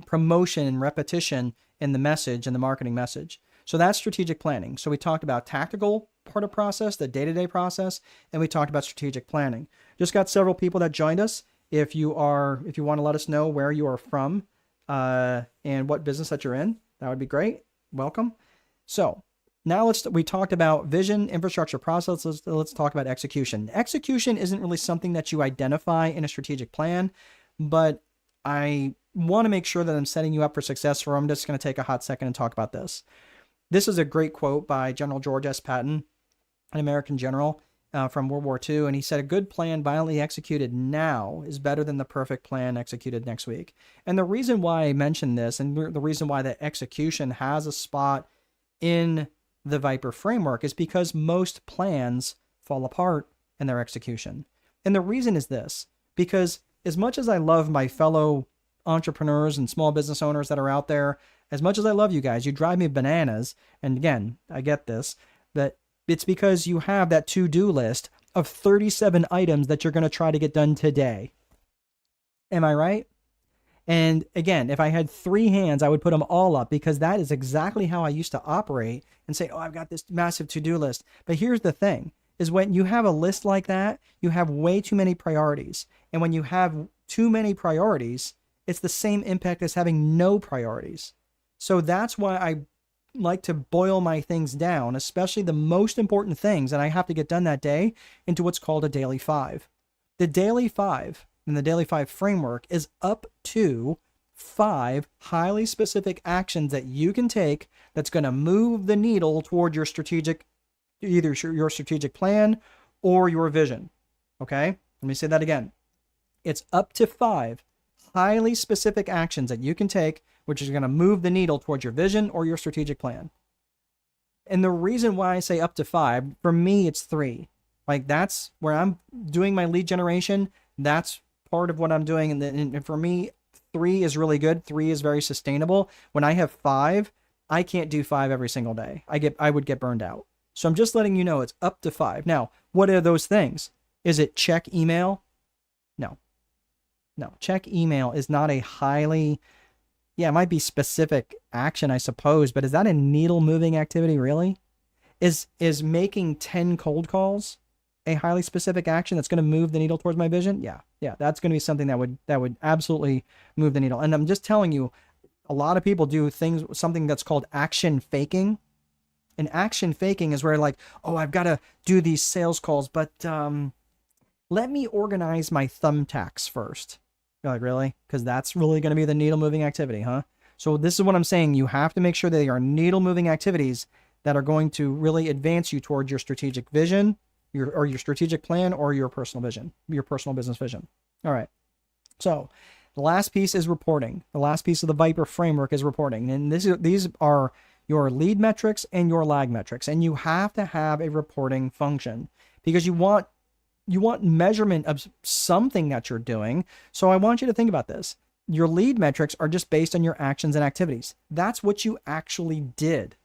promotion and repetition in the message and the marketing message. So that's strategic planning. So we talked about tactical part of process, the day-to-day process, and we talked about strategic planning. Just got several people that joined us. If you want to let us know where you are from and what business that you're in, that would be great. Welcome. So now we talked about vision, infrastructure, process. Let's talk about execution. Execution isn't really something that you identify in a strategic plan, but I want to make sure that I'm setting you up for success, so I'm just going to take a hot second and talk about this. This is a great quote by General George S. Patton, an American general from World War II. And he said, a good plan violently executed now is better than the perfect plan executed next week. And the reason why I mentioned this, and the reason why the execution has a spot in the Viper framework, is because most plans fall apart in their execution. And the reason is this, because as much as I love my fellow entrepreneurs and small business owners that are out there, as much as I love you guys, you drive me bananas. And again, I get this, but it's because you have that to-do list of 37 items that you're going to try to get done today. Am I right? And again, if I had 3 hands, I would put them all up, because that is exactly how I used to operate and say, oh, I've got this massive to-do list. But here's the thing, is when you have a list like that, you have way too many priorities. And when you have too many priorities, it's the same impact as having no priorities. So that's why I like to boil my things down, especially the most important things that I have to get done that day, into what's called a daily 5. The daily 5 in the daily 5 framework is up to 5 highly specific actions that you can take that's going to move the needle toward your strategic, either your strategic plan or your vision. Okay? Let me say that again. It's up to 5 highly specific actions that you can take, which is going to move the needle towards your vision or your strategic plan. And the reason why I say up to 5, for me, it's 3. Like, that's where I'm doing my lead generation. That's part of what I'm doing. And for me, 3 is really good. 3 is very sustainable. When I have 5, I can't do 5 every single day. I would get burned out. So I'm just letting you know it's up to 5. Now, what are those things? Is it check email? No, check email is not a highly, it might be specific action, I suppose, but is that a needle moving activity really? Is making 10 cold calls a highly specific action that's going to move the needle towards my vision? Yeah, that's going to be something that would absolutely move the needle. And I'm just telling you, a lot of people do something that's called action faking. And action faking is where, like, oh, I've got to do these sales calls, but let me organize my thumbtacks first. You're like, really? Because that's really going to be the needle moving activity, huh? So this is what I'm saying. You have to make sure they are needle moving activities that are going to really advance you towards your strategic vision, your strategic plan, or your personal vision, your personal business vision. All right. So the last piece is reporting. The last piece of the Viper framework is reporting. And these are your lead metrics and your lag metrics. And you have to have a reporting function because you want measurement of something that you're doing. So I want you to think about this. Your lead metrics are just based on your actions and activities. That's what you actually did.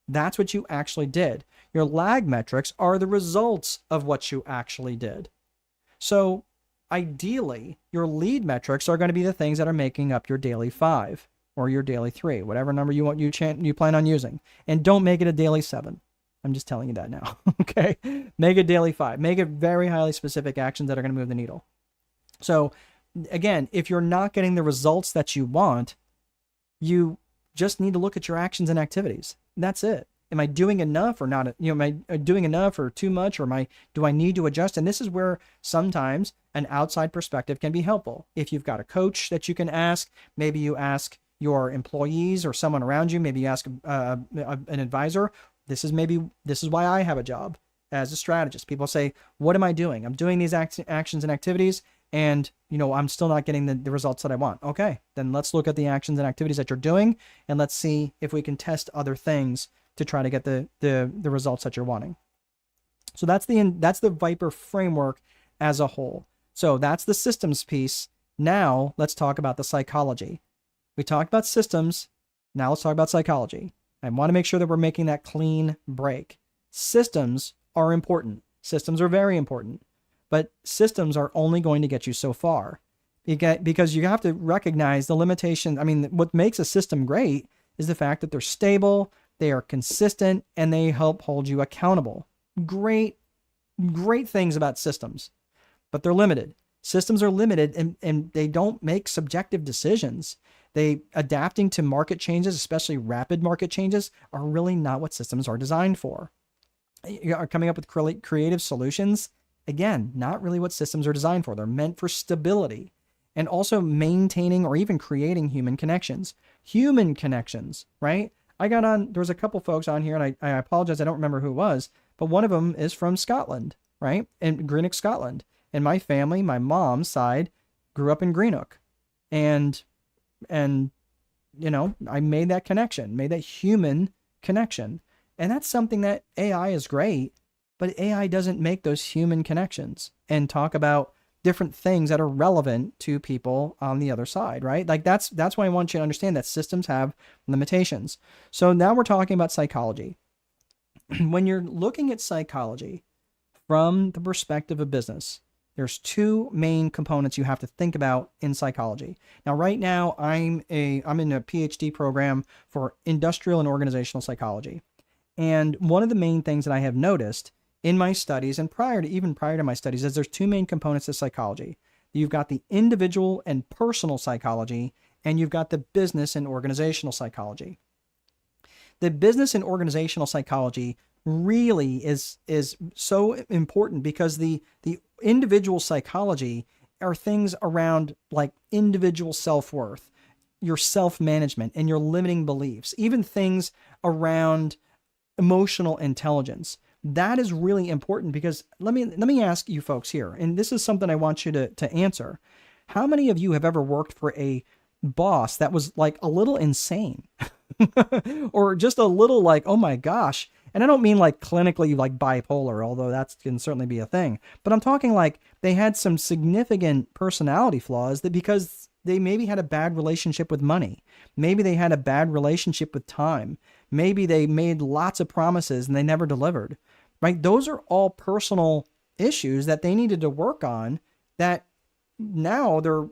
That's what you actually did. Your lag metrics are the results of what you actually did. So ideally, your lead metrics are going to be the things that are making up your daily 5 or your daily 3, whatever number you plan on using. And don't make it a daily 7. I'm just telling you that now. Okay. Make it daily 5. Make it very highly specific actions that are going to move the needle. So again, if you're not getting the results that you want, you just need to look at your actions and activities. That's it. Am I doing enough or not? Am I doing enough or too much, or do I need to adjust? And this is where sometimes an outside perspective can be helpful. If you've got a coach that you can ask, maybe you ask your employees or someone around you, maybe you ask an advisor. This is why I have a job as a strategist. People say, what am I doing? I'm doing these actions and activities, and I'm still not getting the results that I want. Okay, then let's look at the actions and activities that you're doing, and let's see if we can test other things to try to get the results that you're wanting. So that's the Viper framework as a whole. So that's the systems piece. Now let's talk about the psychology. We talked about systems. Now let's talk about psychology. I want to make sure that we're making that clean break. Systems are important. Systems are very important. But systems are only going to get you so far. Because you have to recognize the limitation. I mean, what makes a system great is the fact that they're stable, they are consistent, and they help hold you accountable. Great things about systems. But they're limited. Systems are limited, and they don't make subjective decisions. Adapting to market changes, especially rapid market changes, are really not what systems are designed for. You are coming up with creative solutions. Again, not really what systems are designed for. They're meant for stability and also maintaining or even creating human connections. Human connections, right? There was a couple folks on here, and I apologize, I don't remember who it was, but one of them is from Scotland, right? In Greenock, Scotland. And my family, my mom's side, grew up in Greenock. And I made that connection, made that human connection. And that's something that AI is great, but AI doesn't make those human connections and talk about different things that are relevant to people on the other side, right? Like that's why I want you to understand that systems have limitations. So now we're talking about psychology. When you're looking at psychology from the perspective of business, there's 2 main components you have to think about in psychology. Now, right now, I'm in a PhD program for industrial and organizational psychology. And one of the main things that I have noticed in my studies and prior to my studies is there's 2 main components to psychology. You've got the individual and personal psychology, and you've got the business and organizational psychology. The business and organizational psychology really is so important because the individual psychology are things around like individual self-worth, your self-management, and your limiting beliefs, even things around emotional intelligence. That is really important because let me ask you folks here, and this is something I want you to answer. How many of you have ever worked for a boss that was like a little insane or just a little like, oh my gosh? And I don't mean like clinically like bipolar, although that can certainly be a thing. But I'm talking like they had some significant personality flaws that because they maybe had a bad relationship with money. Maybe they had a bad relationship with time. Maybe they made lots of promises and they never delivered, right? Those are all personal issues that they needed to work on that now they're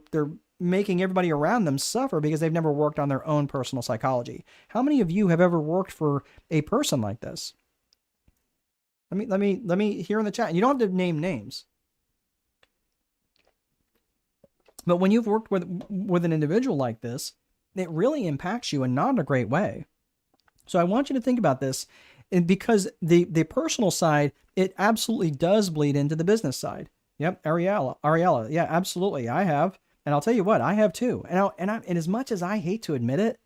making everybody around them suffer because they've never worked on their own personal psychology. How many of you have ever worked for a person like this? Let me hear in the chat. You don't have to name names. But when you've worked with an individual like this, it really impacts you and not in a great way. So I want you to think about this because the personal side, it absolutely does bleed into the business side. Yep, Ariella. Yeah, absolutely. I have. And I'll tell you what, I have too. And as much as I hate to admit it,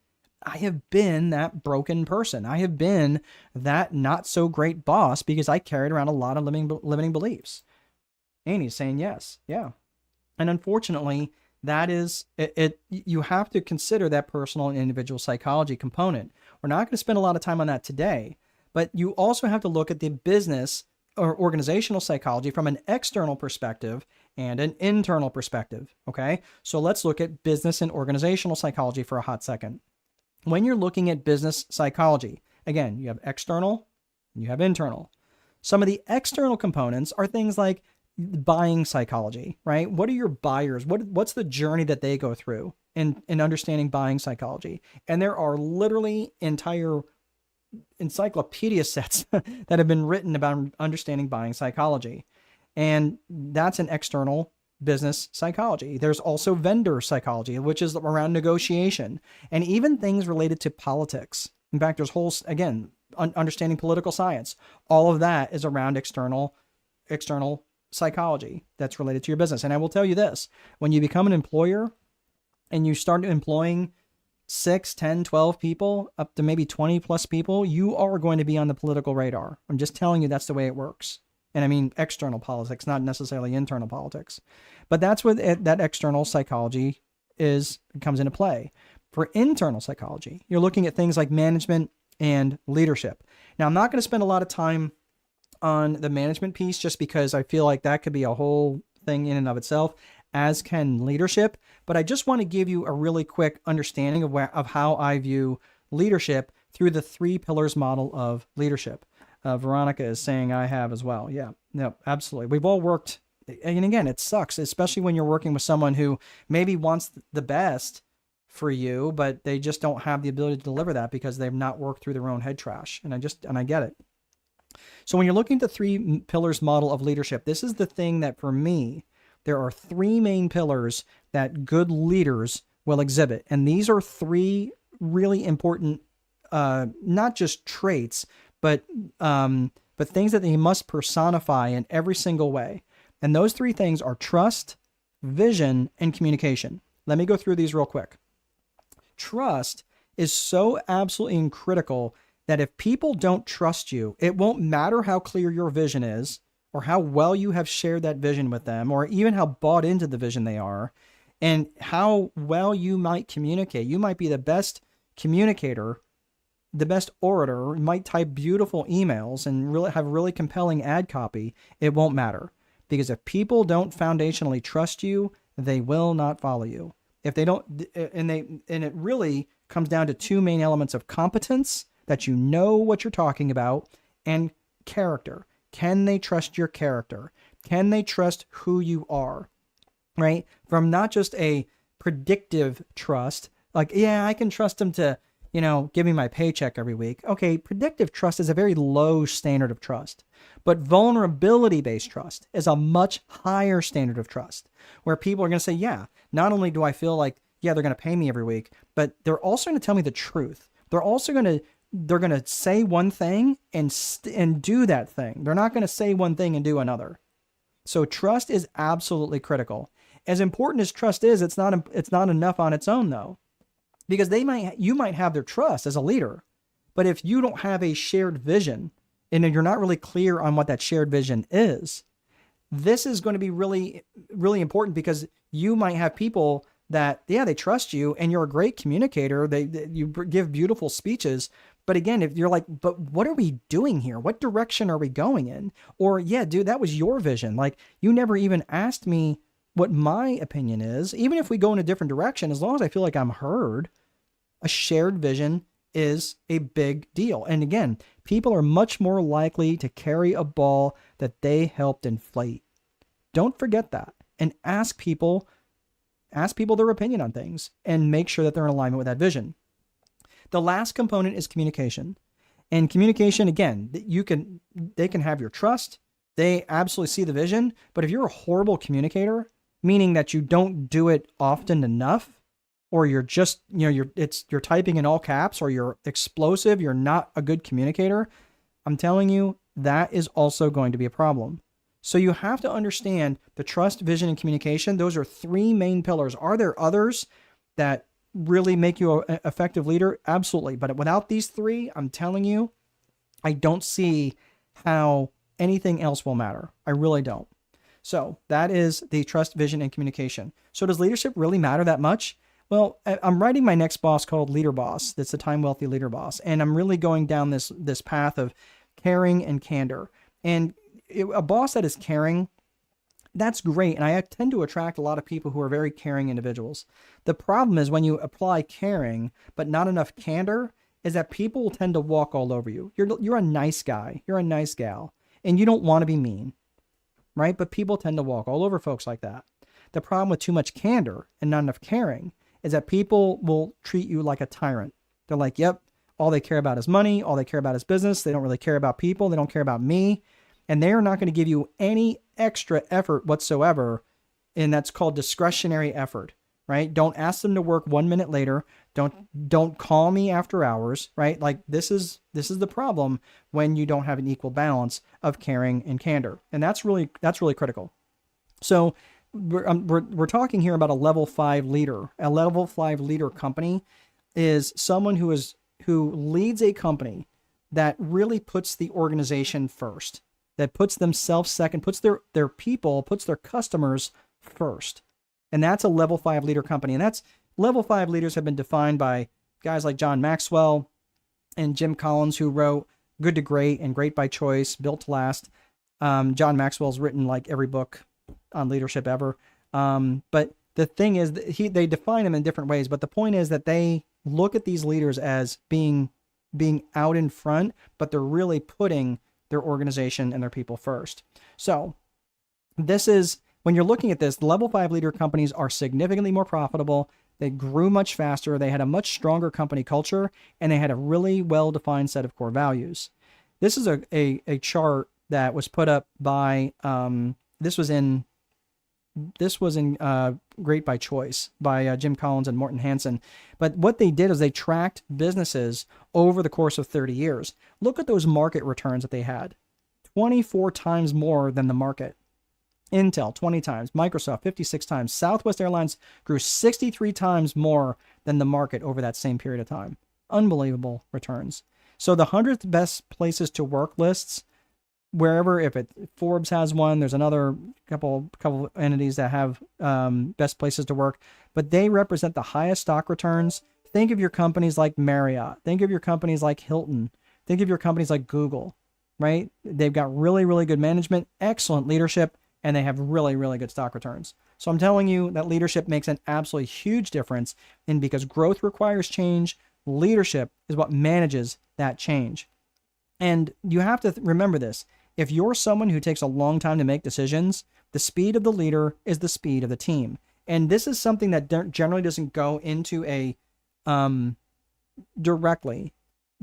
I have been that broken person. I have been that not so great boss because I carried around a lot of limiting beliefs. And he's saying yes. Yeah. And unfortunately, that is it. You have to consider that personal and individual psychology component. We're not going to spend a lot of time on that today, but you also have to look at the business or organizational psychology from an external perspective and an internal perspective. Okay. So let's look at business and organizational psychology for a hot second. When you're looking at business psychology, again, you have external, you have internal. Some of the external components are things like buying psychology, right? What are your buyers? What's the journey that they go through in understanding buying psychology? And there are literally entire encyclopedia sets that have been written about understanding buying psychology. And that's an external business psychology. There's also vendor psychology, which is around negotiation, and even things related to politics. In fact, there's again, understanding political science. All of that is around external psychology that's related to your business. And I will tell you this, when you become an employer and you start employing 6, 10, 12 people, up to maybe 20 plus people, you are going to be on the political radar. I'm just telling you that's the way it works. And I mean external politics, not necessarily internal politics. But that's what that external psychology comes into play. For internal psychology, you're looking at things like management and leadership. Now, I'm not going to spend a lot of time on the management piece just because I feel like that could be a whole thing in and of itself, as can leadership. But I just want to give you a really quick understanding of how I view leadership through the 3 pillars model of leadership. Veronica is saying I have as well. Yeah, no, absolutely. We've all worked, and again, it sucks, especially when you're working with someone who maybe wants the best for you, but they just don't have the ability to deliver that because they've not worked through their own head trash. And I get it. So when you're looking at the 3 pillars model of leadership, this is the thing that for me, there are 3 main pillars that good leaders will exhibit. And these are 3 really important, not just traits, but things that they must personify in every single way. And those 3 things are trust, vision, and communication. Let me go through these real quick. Trust is so absolutely critical that if people don't trust you, it won't matter how clear your vision is or how well you have shared that vision with them, or even how bought into the vision they are, and how well you might communicate. You might be the best communicator, the best orator, might type beautiful emails and really have really compelling ad copy. It won't matter, because if people don't foundationally trust you, they will not follow you. If they don't, and it really comes down to 2 main elements of competence, that you know what you're talking about, and character. Can they trust your character? Can they trust who you are? Right? From not just a predictive trust, like, yeah, I can trust them to, give me my paycheck every week. Okay, predictive trust is a very low standard of trust. But vulnerability-based trust is a much higher standard of trust, where people are going to say, yeah, not only do I feel like, yeah, they're going to pay me every week, but they're also going to tell me the truth. They're going to say one thing and do that thing. They're not going to say one thing and do another. So trust is absolutely critical. As important as trust is, it's not enough on its own though, because you might have their trust as a leader, but if you don't have a shared vision and you're not really clear on what that shared vision is, this is going to be really, really important, because you might have people that, yeah, they trust you and you're a great communicator. You give beautiful speeches. But again, if you're like, but what are we doing here? What direction are we going in? Or, yeah, dude, that was your vision. Like, you never even asked me what my opinion is. Even if we go in a different direction, as long as I feel like I'm heard, a shared vision is a big deal. And again, people are much more likely to carry a ball that they helped inflate. Don't forget that. And ask people their opinion on things and make sure that they're in alignment with that vision. The last component is communication. And communication, again, they can have your trust. They absolutely see the vision. But if you're a horrible communicator, meaning that you don't do it often enough, or you're just, you're typing in all caps, or you're explosive, you're not a good communicator, I'm telling you, that is also going to be a problem. So you have to understand the trust, vision, and communication. Those are three main pillars. Are there others that really make you an effective leader? Absolutely. But without these three, I'm telling you, I don't see how anything else will matter. I really don't. So that is the trust, vision, and communication. So does leadership really matter that much? Well, I'm writing my next boss called Leader Boss. That's the Time Wealthy Leader Boss. And I'm really going down this path of caring and candor. And a boss that is caring, that's great. And I tend to attract a lot of people who are very caring individuals. The problem is when you apply caring, but not enough candor, is that people will tend to walk all over you. You're a nice guy. You're a nice gal. And you don't want to be mean, right? But people tend to walk all over folks like that. The problem with too much candor and not enough caring is that people will treat you like a tyrant. They're like, yep, all they care about is money. All they care about is business. They don't really care about people. They don't care about me. And they are not going to give you any extra effort whatsoever. And that's called discretionary effort, right? Don't ask them to work 1 minute later. Don't call me after hours, right? Like this is the problem when you don't have an equal balance of caring and candor. And that's really critical. So we're talking here about a level 5 leader. A level 5 leader company is someone who leads a company that really puts the organization first, that puts themselves second, puts their people, puts their customers first. And that's a level 5 leader company. And that's level 5 leaders have been defined by guys like John Maxwell and Jim Collins, who wrote Good to Great and Great by Choice, Built to Last. John Maxwell's written like every book on leadership ever. But the thing is, they define them in different ways. But the point is that they look at these leaders as being out in front, but they're really putting their organization and their people first. So this is, when you're looking at this, the level 5 leader companies are significantly more profitable. They grew much faster. They had a much stronger company culture, and they had a really well-defined set of core values. This is a chart that was put up by, this was in Great by Choice by Jim Collins and Morton Hansen. But what they did is they tracked businesses over the course of 30 years. Look at those market returns that they had. 24 times more than the market. Intel, 20 times. Microsoft, 56 times. Southwest Airlines grew 63 times more than the market over that same period of time. Unbelievable returns. So the 100th best places to work lists, wherever, if Forbes has one, there's another couple entities that have best places to work, but they represent the highest stock returns. Think of your companies like Marriott. Think of your companies like Hilton. Think of your companies like Google, right? They've got really, really good management, excellent leadership, and they have really, really good stock returns. So I'm telling you that leadership makes an absolutely huge difference, and because growth requires change, leadership is what manages that change. And you have to remember this. If you're someone who takes a long time to make decisions, the speed of the leader is the speed of the team. And this is something that generally doesn't go into directly.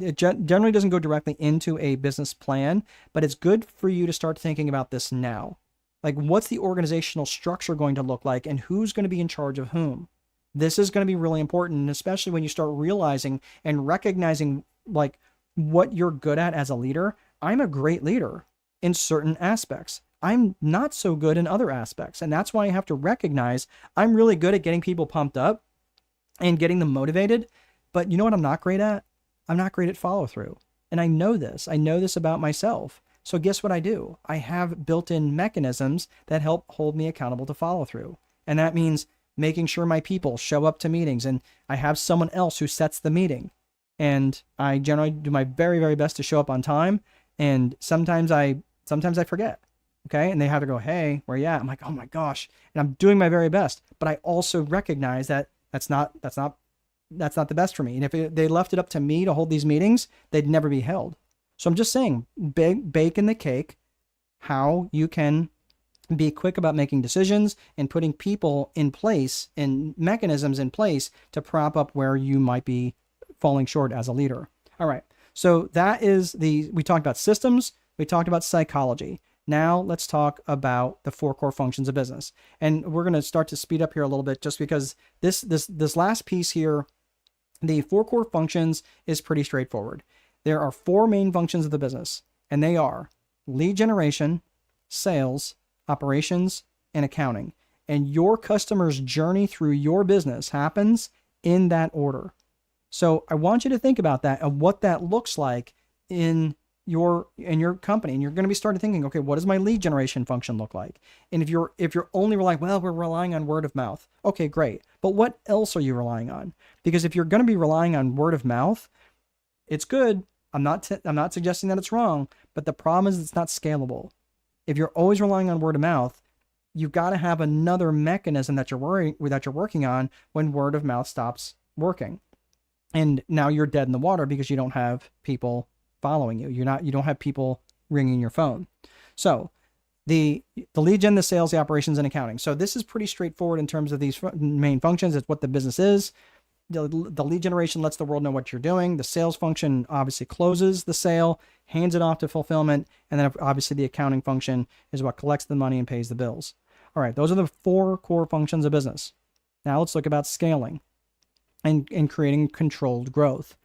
It generally doesn't go directly into a business plan, but it's good for you to start thinking about this now. Like, what's the organizational structure going to look like, and who's going to be in charge of whom? This is going to be really important, especially when you start realizing and recognizing like what you're good at as a leader. I'm a great leader in certain aspects. I'm not so good in other aspects. And that's why I have to recognize I'm really good at getting people pumped up and getting them motivated. But you know what I'm not great at? I'm not great at follow through. And I know this. I know this about myself. So guess what I do? I have built-in mechanisms that help hold me accountable to follow through. And that means making sure my people show up to meetings, and I have someone else who sets the meeting. And I generally do my very, very best to show up on time. And sometimes I forget. Okay. And they have to go, hey, where you at? I'm like, oh my gosh. And I'm doing my very best. But I also recognize that that's not the best for me. And if they left it up to me to hold these meetings, they'd never be held. So I'm just saying, bake in the cake how you can be quick about making decisions and putting people in place and mechanisms in place to prop up where you might be falling short as a leader. All right. So that is we talked about systems. We talked about psychology. Now let's talk about the 4 core functions of business. And we're going to start to speed up here a little bit just because this last piece here, the 4 core functions, is pretty straightforward. There are 4 main functions of the business, and they are lead generation, sales, operations, and accounting. And your customer's journey through your business happens in that order. So I want you to think about that and what that looks like in your company. And you're going to be starting thinking, okay, what does my lead generation function look like? And if you're only relying, well, we're relying on word of mouth. Okay, great. But what else are you relying on? Because if you're going to be relying on word of mouth, it's good. I'm not suggesting that it's wrong, but the problem is it's not scalable. If you're always relying on word of mouth, you've got to have another mechanism that you're working on when word of mouth stops working. And now you're dead in the water because you don't have people following you. You don't have people ringing your phone. So the lead gen, the sales, the operations, and accounting. So this is pretty straightforward in terms of these main functions. It's what the business is. The lead generation lets the world know what you're doing. The sales function obviously closes the sale, hands it off to fulfillment. And then obviously the accounting function is what collects the money and pays the bills. All right, those are the 4 core functions of business. Now let's look about scaling and creating controlled growth.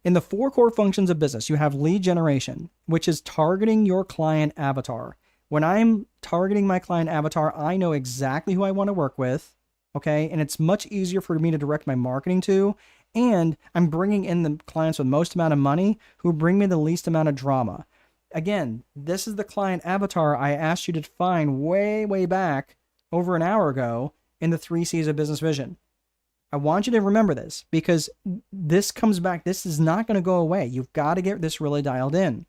In the 4 core functions of business, you have lead generation, which is targeting your client avatar. When I'm targeting my client avatar, I know exactly who I want to work with, okay? And it's much easier for me to direct my marketing to, and I'm bringing in the clients with most amount of money who bring me the least amount of drama. Again, this is the client avatar I asked you to define way, way back over an hour ago in the 3 C's of business vision. I want you to remember this because this comes back. This is not going to go away. You've got to get this really dialed in.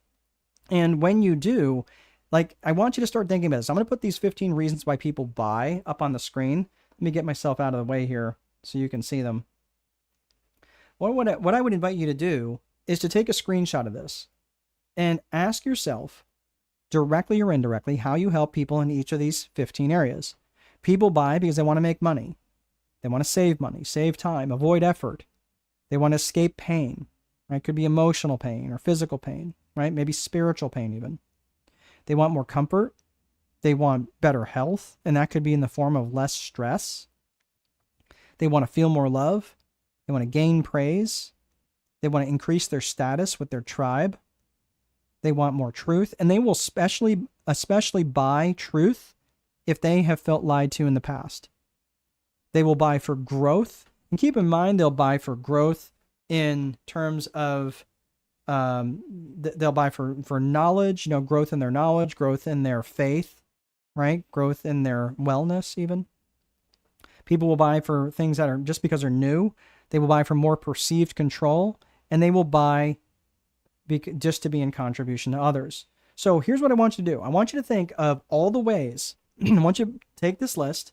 And when you do, I want you to start thinking about this. I'm going to put these 15 reasons why people buy up on the screen. Let me get myself out of the way here so you can see them. What I would invite you to do is to take a screenshot of this and ask yourself, directly or indirectly, how you help people in each of these 15 areas. People buy because they want to make money. They want to save money, save time, avoid effort. They want to escape pain. Right? It could be emotional pain or physical pain, right? Maybe spiritual pain even. They want more comfort. They want better health, and that could be in the form of less stress. They want to feel more love. They want to gain praise. They want to increase their status with their tribe. They want more truth, and they will especially buy truth if they have felt lied to in the past. They will buy for growth, and keep in mind they'll buy for growth in terms of they'll buy for knowledge, growth in their knowledge, growth in their faith, right? Growth in their wellness even. People will buy for things that are just because they're new. They will buy for more perceived control, and they will buy just to be in contribution to others. So here's what I want you to do. I want you to think of all the ways. I want you to take this list,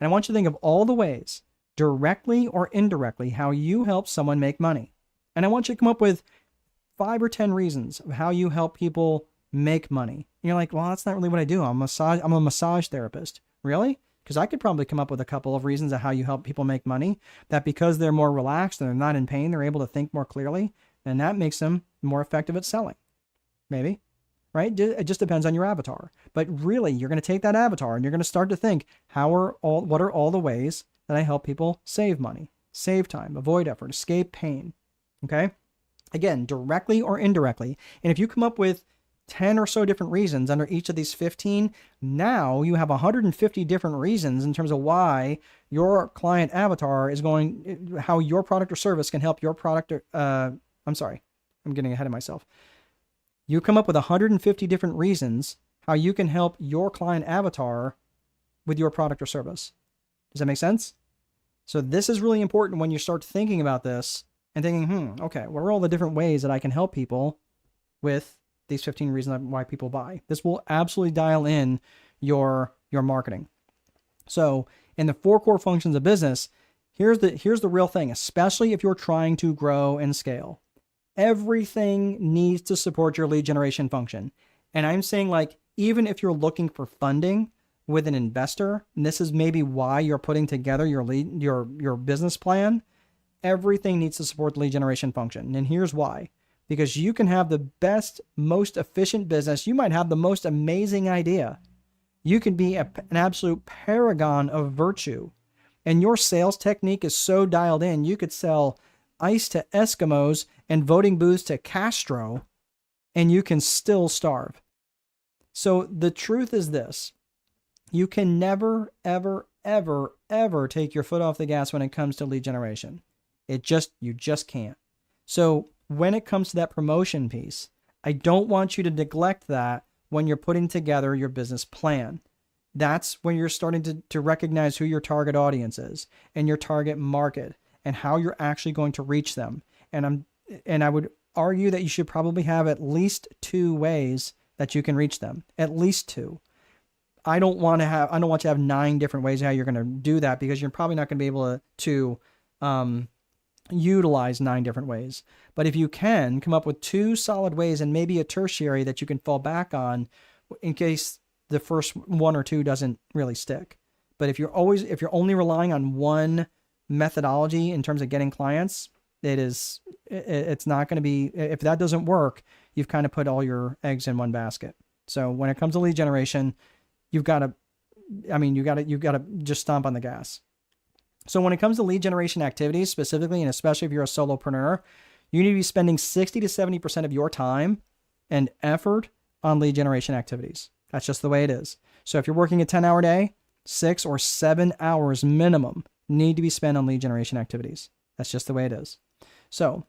and I want you to think of all the ways, directly or indirectly, how you help someone make money. And I want you to come up with 5 or 10 reasons of how you help people make money. And you're like, well, that's not really what I do. I'm a massage therapist. Really? Because I could probably come up with a couple of reasons of how you help people make money, that because they're more relaxed and they're not in pain, they're able to think more clearly, and that makes them more effective at selling. Maybe. Right? It just depends on your avatar. But really, you're going to take that avatar and you're going to start to think, what are all the ways that I help people save money, save time, avoid effort, escape pain? Okay? Again, directly or indirectly. And if you come up with 10 or so different reasons under each of these 15, now you have 150 different reasons in terms of why your client avatar is how your product or service can help your product I'm sorry, I'm getting ahead of myself. You come up with 150 different reasons how you can help your client avatar with your product or service. Does that make sense? So this is really important when you start thinking about this and thinking, okay, what are all the different ways that I can help people with these 15 reasons why people buy? This will absolutely dial in your marketing. So in the 4 core functions of business, here's the real thing, especially if you're trying to grow and scale. Everything needs to support your lead generation function. And I'm saying, even if you're looking for funding with an investor, and this is maybe why you're putting together your business plan, everything needs to support the lead generation function. And here's why. Because you can have the best, most efficient business. You might have the most amazing idea. You can be an absolute paragon of virtue. And your sales technique is so dialed in, you could sell ice to Eskimos and voting booths to Castro, and you can still starve. So the truth is this: you can never, ever, ever, ever take your foot off the gas when it comes to lead generation. You just can't. So when it comes to that promotion piece, I don't want you to neglect that when you're putting together your business plan. That's when you're starting to recognize who your target audience is and your target market and how you're actually going to reach them. And I would argue that you should probably have at least 2 ways that you can reach them. At least 2. I don't want you to have 9 different ways how you're going to do that, because you're probably not going to be able to utilize 9 different ways. But if you can come up with 2 solid ways and maybe a tertiary that you can fall back on in case the first 1 or 2 doesn't really stick. But if you're only relying on one methodology in terms of getting clients, it's not going to be, if that doesn't work, you've kind of put all your eggs in one basket. So when it comes to lead generation, you've got to just stomp on the gas. So when it comes to lead generation activities specifically, and especially if you're a solopreneur, you need to be spending 60 to 70% of your time and effort on lead generation activities. That's just the way it is. So if you're working a 10-hour day, 6 or 7 hours minimum need to be spent on lead generation activities. That's just the way it is. So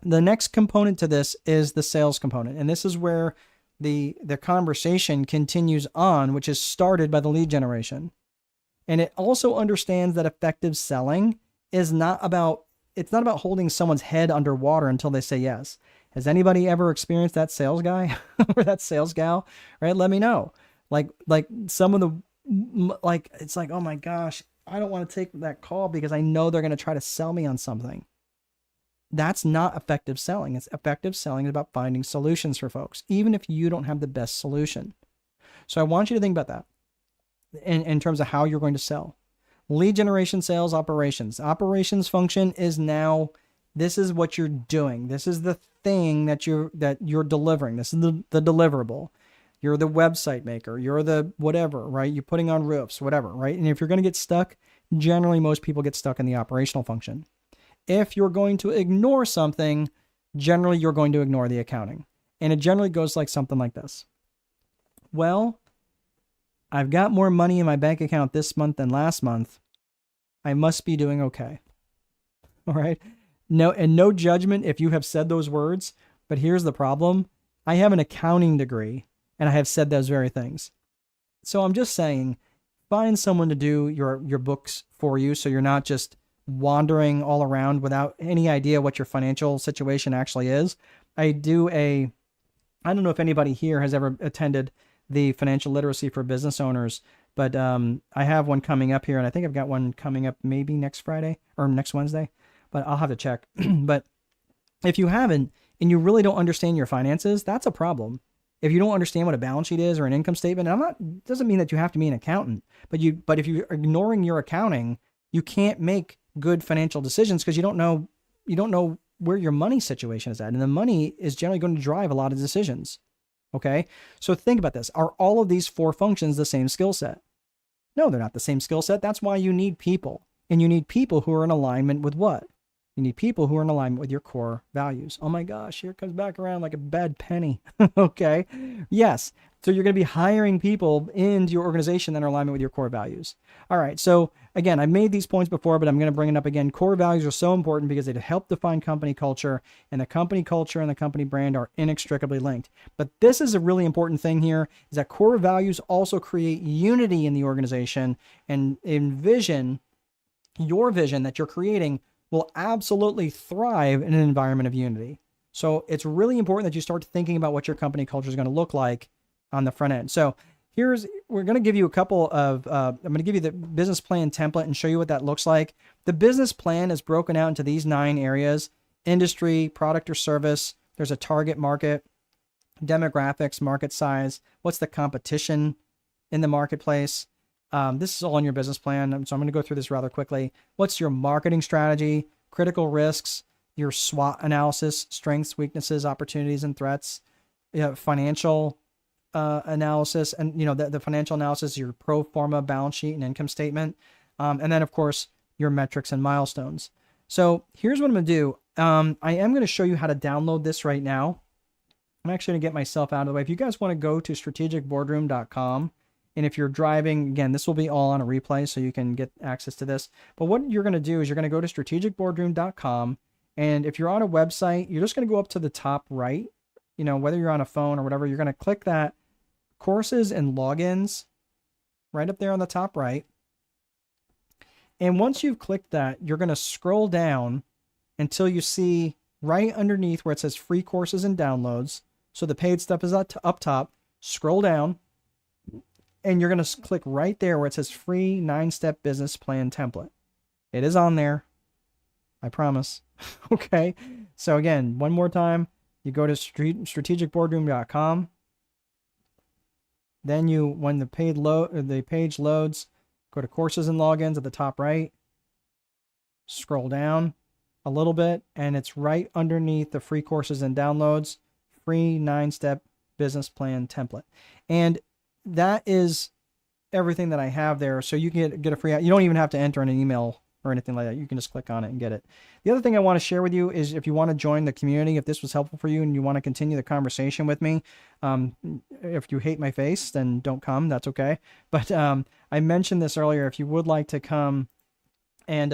the next component to this is the sales component. And this is where the conversation continues on, which is started by the lead generation. And it also understands that effective selling is not about holding someone's head underwater until they say yes. Has anybody ever experienced that sales guy or that sales gal? Right? Let me know. Like some of the, it's like, oh my gosh, I don't want to take that call because I know they're going to try to sell me on something. That's not effective selling. It's effective selling is about finding solutions for folks, even if you don't have the best solution. So I want you to think about that in terms of how you're going to sell. Lead generation, sales, operations. Operations function is now, this is what you're doing. This is the thing that you're delivering. This is the deliverable. You're the website maker. You're the whatever, right? You're putting on roofs, whatever, right? And if you're going to get stuck, generally most people get stuck in the operational function. If you're going to ignore something, generally you're going to ignore the accounting. And it generally goes like something like this. Well, I've got more money in my bank account this month than last month. I must be doing okay. All right. No judgment if you have said those words, but here's the problem. I have an accounting degree and I have said those very things. So I'm just saying, find someone to do your books for you so you're not just wandering all around without any idea what your financial situation actually is. I don't know if anybody here has ever attended the financial literacy for business owners, but I have one coming up here, and I think I've got one coming up maybe next Friday or next Wednesday, but I'll have to check. But if you haven't, and you really don't understand your finances, that's a problem. If you don't understand what a balance sheet is or an income statement, doesn't mean that you have to be an accountant, but if you're ignoring your accounting, you can't make good financial decisions because you don't know where your money situation is at. And the money is generally going to drive a lot of decisions. Okay. So think about this. Are all of these 4 functions the same skill set? No, they're not the same skill set. That's why you need people, and you need people who are in alignment with what? You need people who are in alignment with your core values. Oh my gosh, here it comes back around like a bad penny. Okay. Yes. So you're going to be hiring people into your organization that are in alignment with your core values. All right. So again, I've made these points before, but I'm going to bring it up again. Core values are so important because they help define company culture, and the company culture and the company brand are inextricably linked. But this is a really important thing here, is that core values also create unity in the organization, and your vision that you're creating will absolutely thrive in an environment of unity. So it's really important that you start thinking about what your company culture is going to look like on the front end. So we're going to give you a couple of, I'm going to give you the business plan template and show you what that looks like. The business plan is broken out into these 9 areas: industry, product or service. There's a target market, demographics, market size. What's the competition in the marketplace? This is all in your business plan. So I'm going to go through this rather quickly. What's your marketing strategy, critical risks, your SWOT analysis, strengths, weaknesses, opportunities, and threats, financial analysis, and the financial analysis, your pro forma balance sheet and income statement, and then of course your metrics and milestones. So here's what I'm going to do. I am going to show you how to download this right now. I'm actually going to get myself out of the way. If you guys want to go to strategicboardroom.com, and if you're driving, again, this will be all on a replay, so you can get access to this. But what you're going to do is you're going to go to strategicboardroom.com, and if you're on a website, you're just going to go up to the top right, you know, whether you're on a phone or whatever, you're going to click that courses and logins right up there on the top right. And once you've clicked that, you're going to scroll down until you see right underneath where it says free courses and downloads. So the paid stuff is up top. Scroll down, and you're going to click right there where it says free 9-step business plan template. It is on there. I promise. Okay. So again, one more time, you go to strategicboardroom.com. Then when the page loads, go to courses and logins at the top right. Scroll down a little bit, and it's right underneath the free courses and downloads, free 9-step business plan template. And that is everything that I have there. So you can get a free, you don't even have to enter in an email or anything like that. You can just click on it and get it. The other thing I want to share with you is if you want to join the community, if this was helpful for you and you want to continue the conversation with me, if you hate my face, then don't come. That's okay. But I mentioned this earlier. If you would like to come, and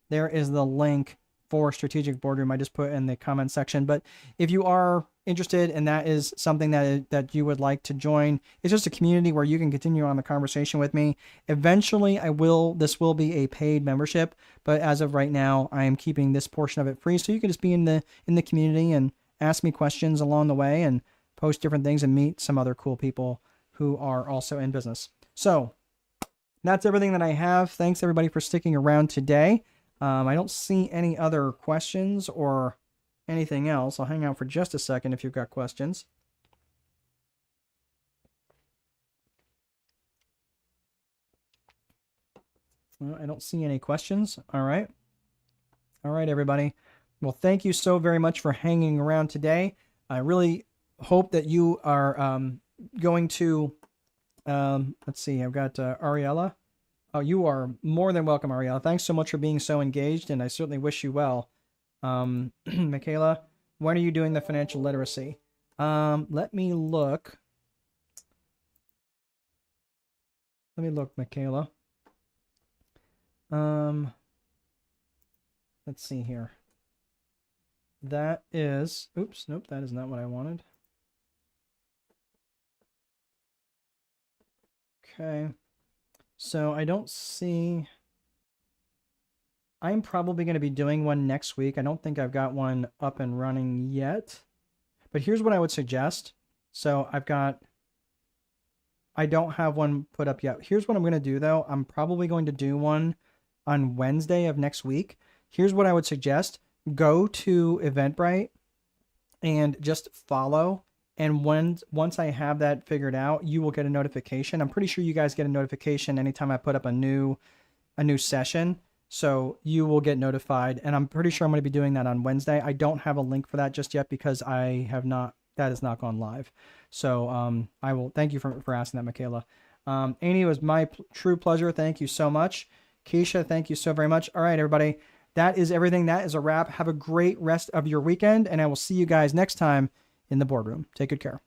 there is the link for Strategic Boardroom. I just put in the comment section. But if you are interested and that is something that you would like to join, it's just a community where you can continue on the conversation with me. Eventually this will be a paid membership, but as of right now, I am keeping this portion of it free. So you can just be in the community and ask me questions along the way and post different things and meet some other cool people who are also in business. So that's everything that I have. Thanks everybody for sticking around today. I don't see any other questions or anything else. I'll hang out for just a second if you've got questions. Well, I don't see any questions. All right. All right, everybody. Well, thank you so very much for hanging around today. I really hope that you are going to, let's see, I've got Ariella. Oh, you are more than welcome, Ariella. Thanks so much for being so engaged, and I certainly wish you well. Michaela, when are you doing the financial literacy? Let me look. Michaela. Let's see here. That is, oops, nope, that is not what I wanted. Okay. So I don't see, I'm probably going to be doing one next week. I don't think I've got one up and running yet, but here's what I would suggest. So I don't have one put up yet. Here's what I'm going to do though. I'm probably going to do one on Wednesday of next week. Here's what I would suggest. Go to Eventbrite and just follow. And once I have that figured out, you will get a notification. I'm pretty sure you guys get a notification anytime I put up a new session. So you will get notified. And I'm pretty sure I'm going to be doing that on Wednesday. I don't have a link for that just yet because that has not gone live. So I will thank you for asking that, Michaela. Amy, it was my true pleasure. Thank you so much. Keisha, thank you so very much. All right, everybody. That is everything. That is a wrap. Have a great rest of your weekend. And I will see you guys next time in the boardroom. Take good care.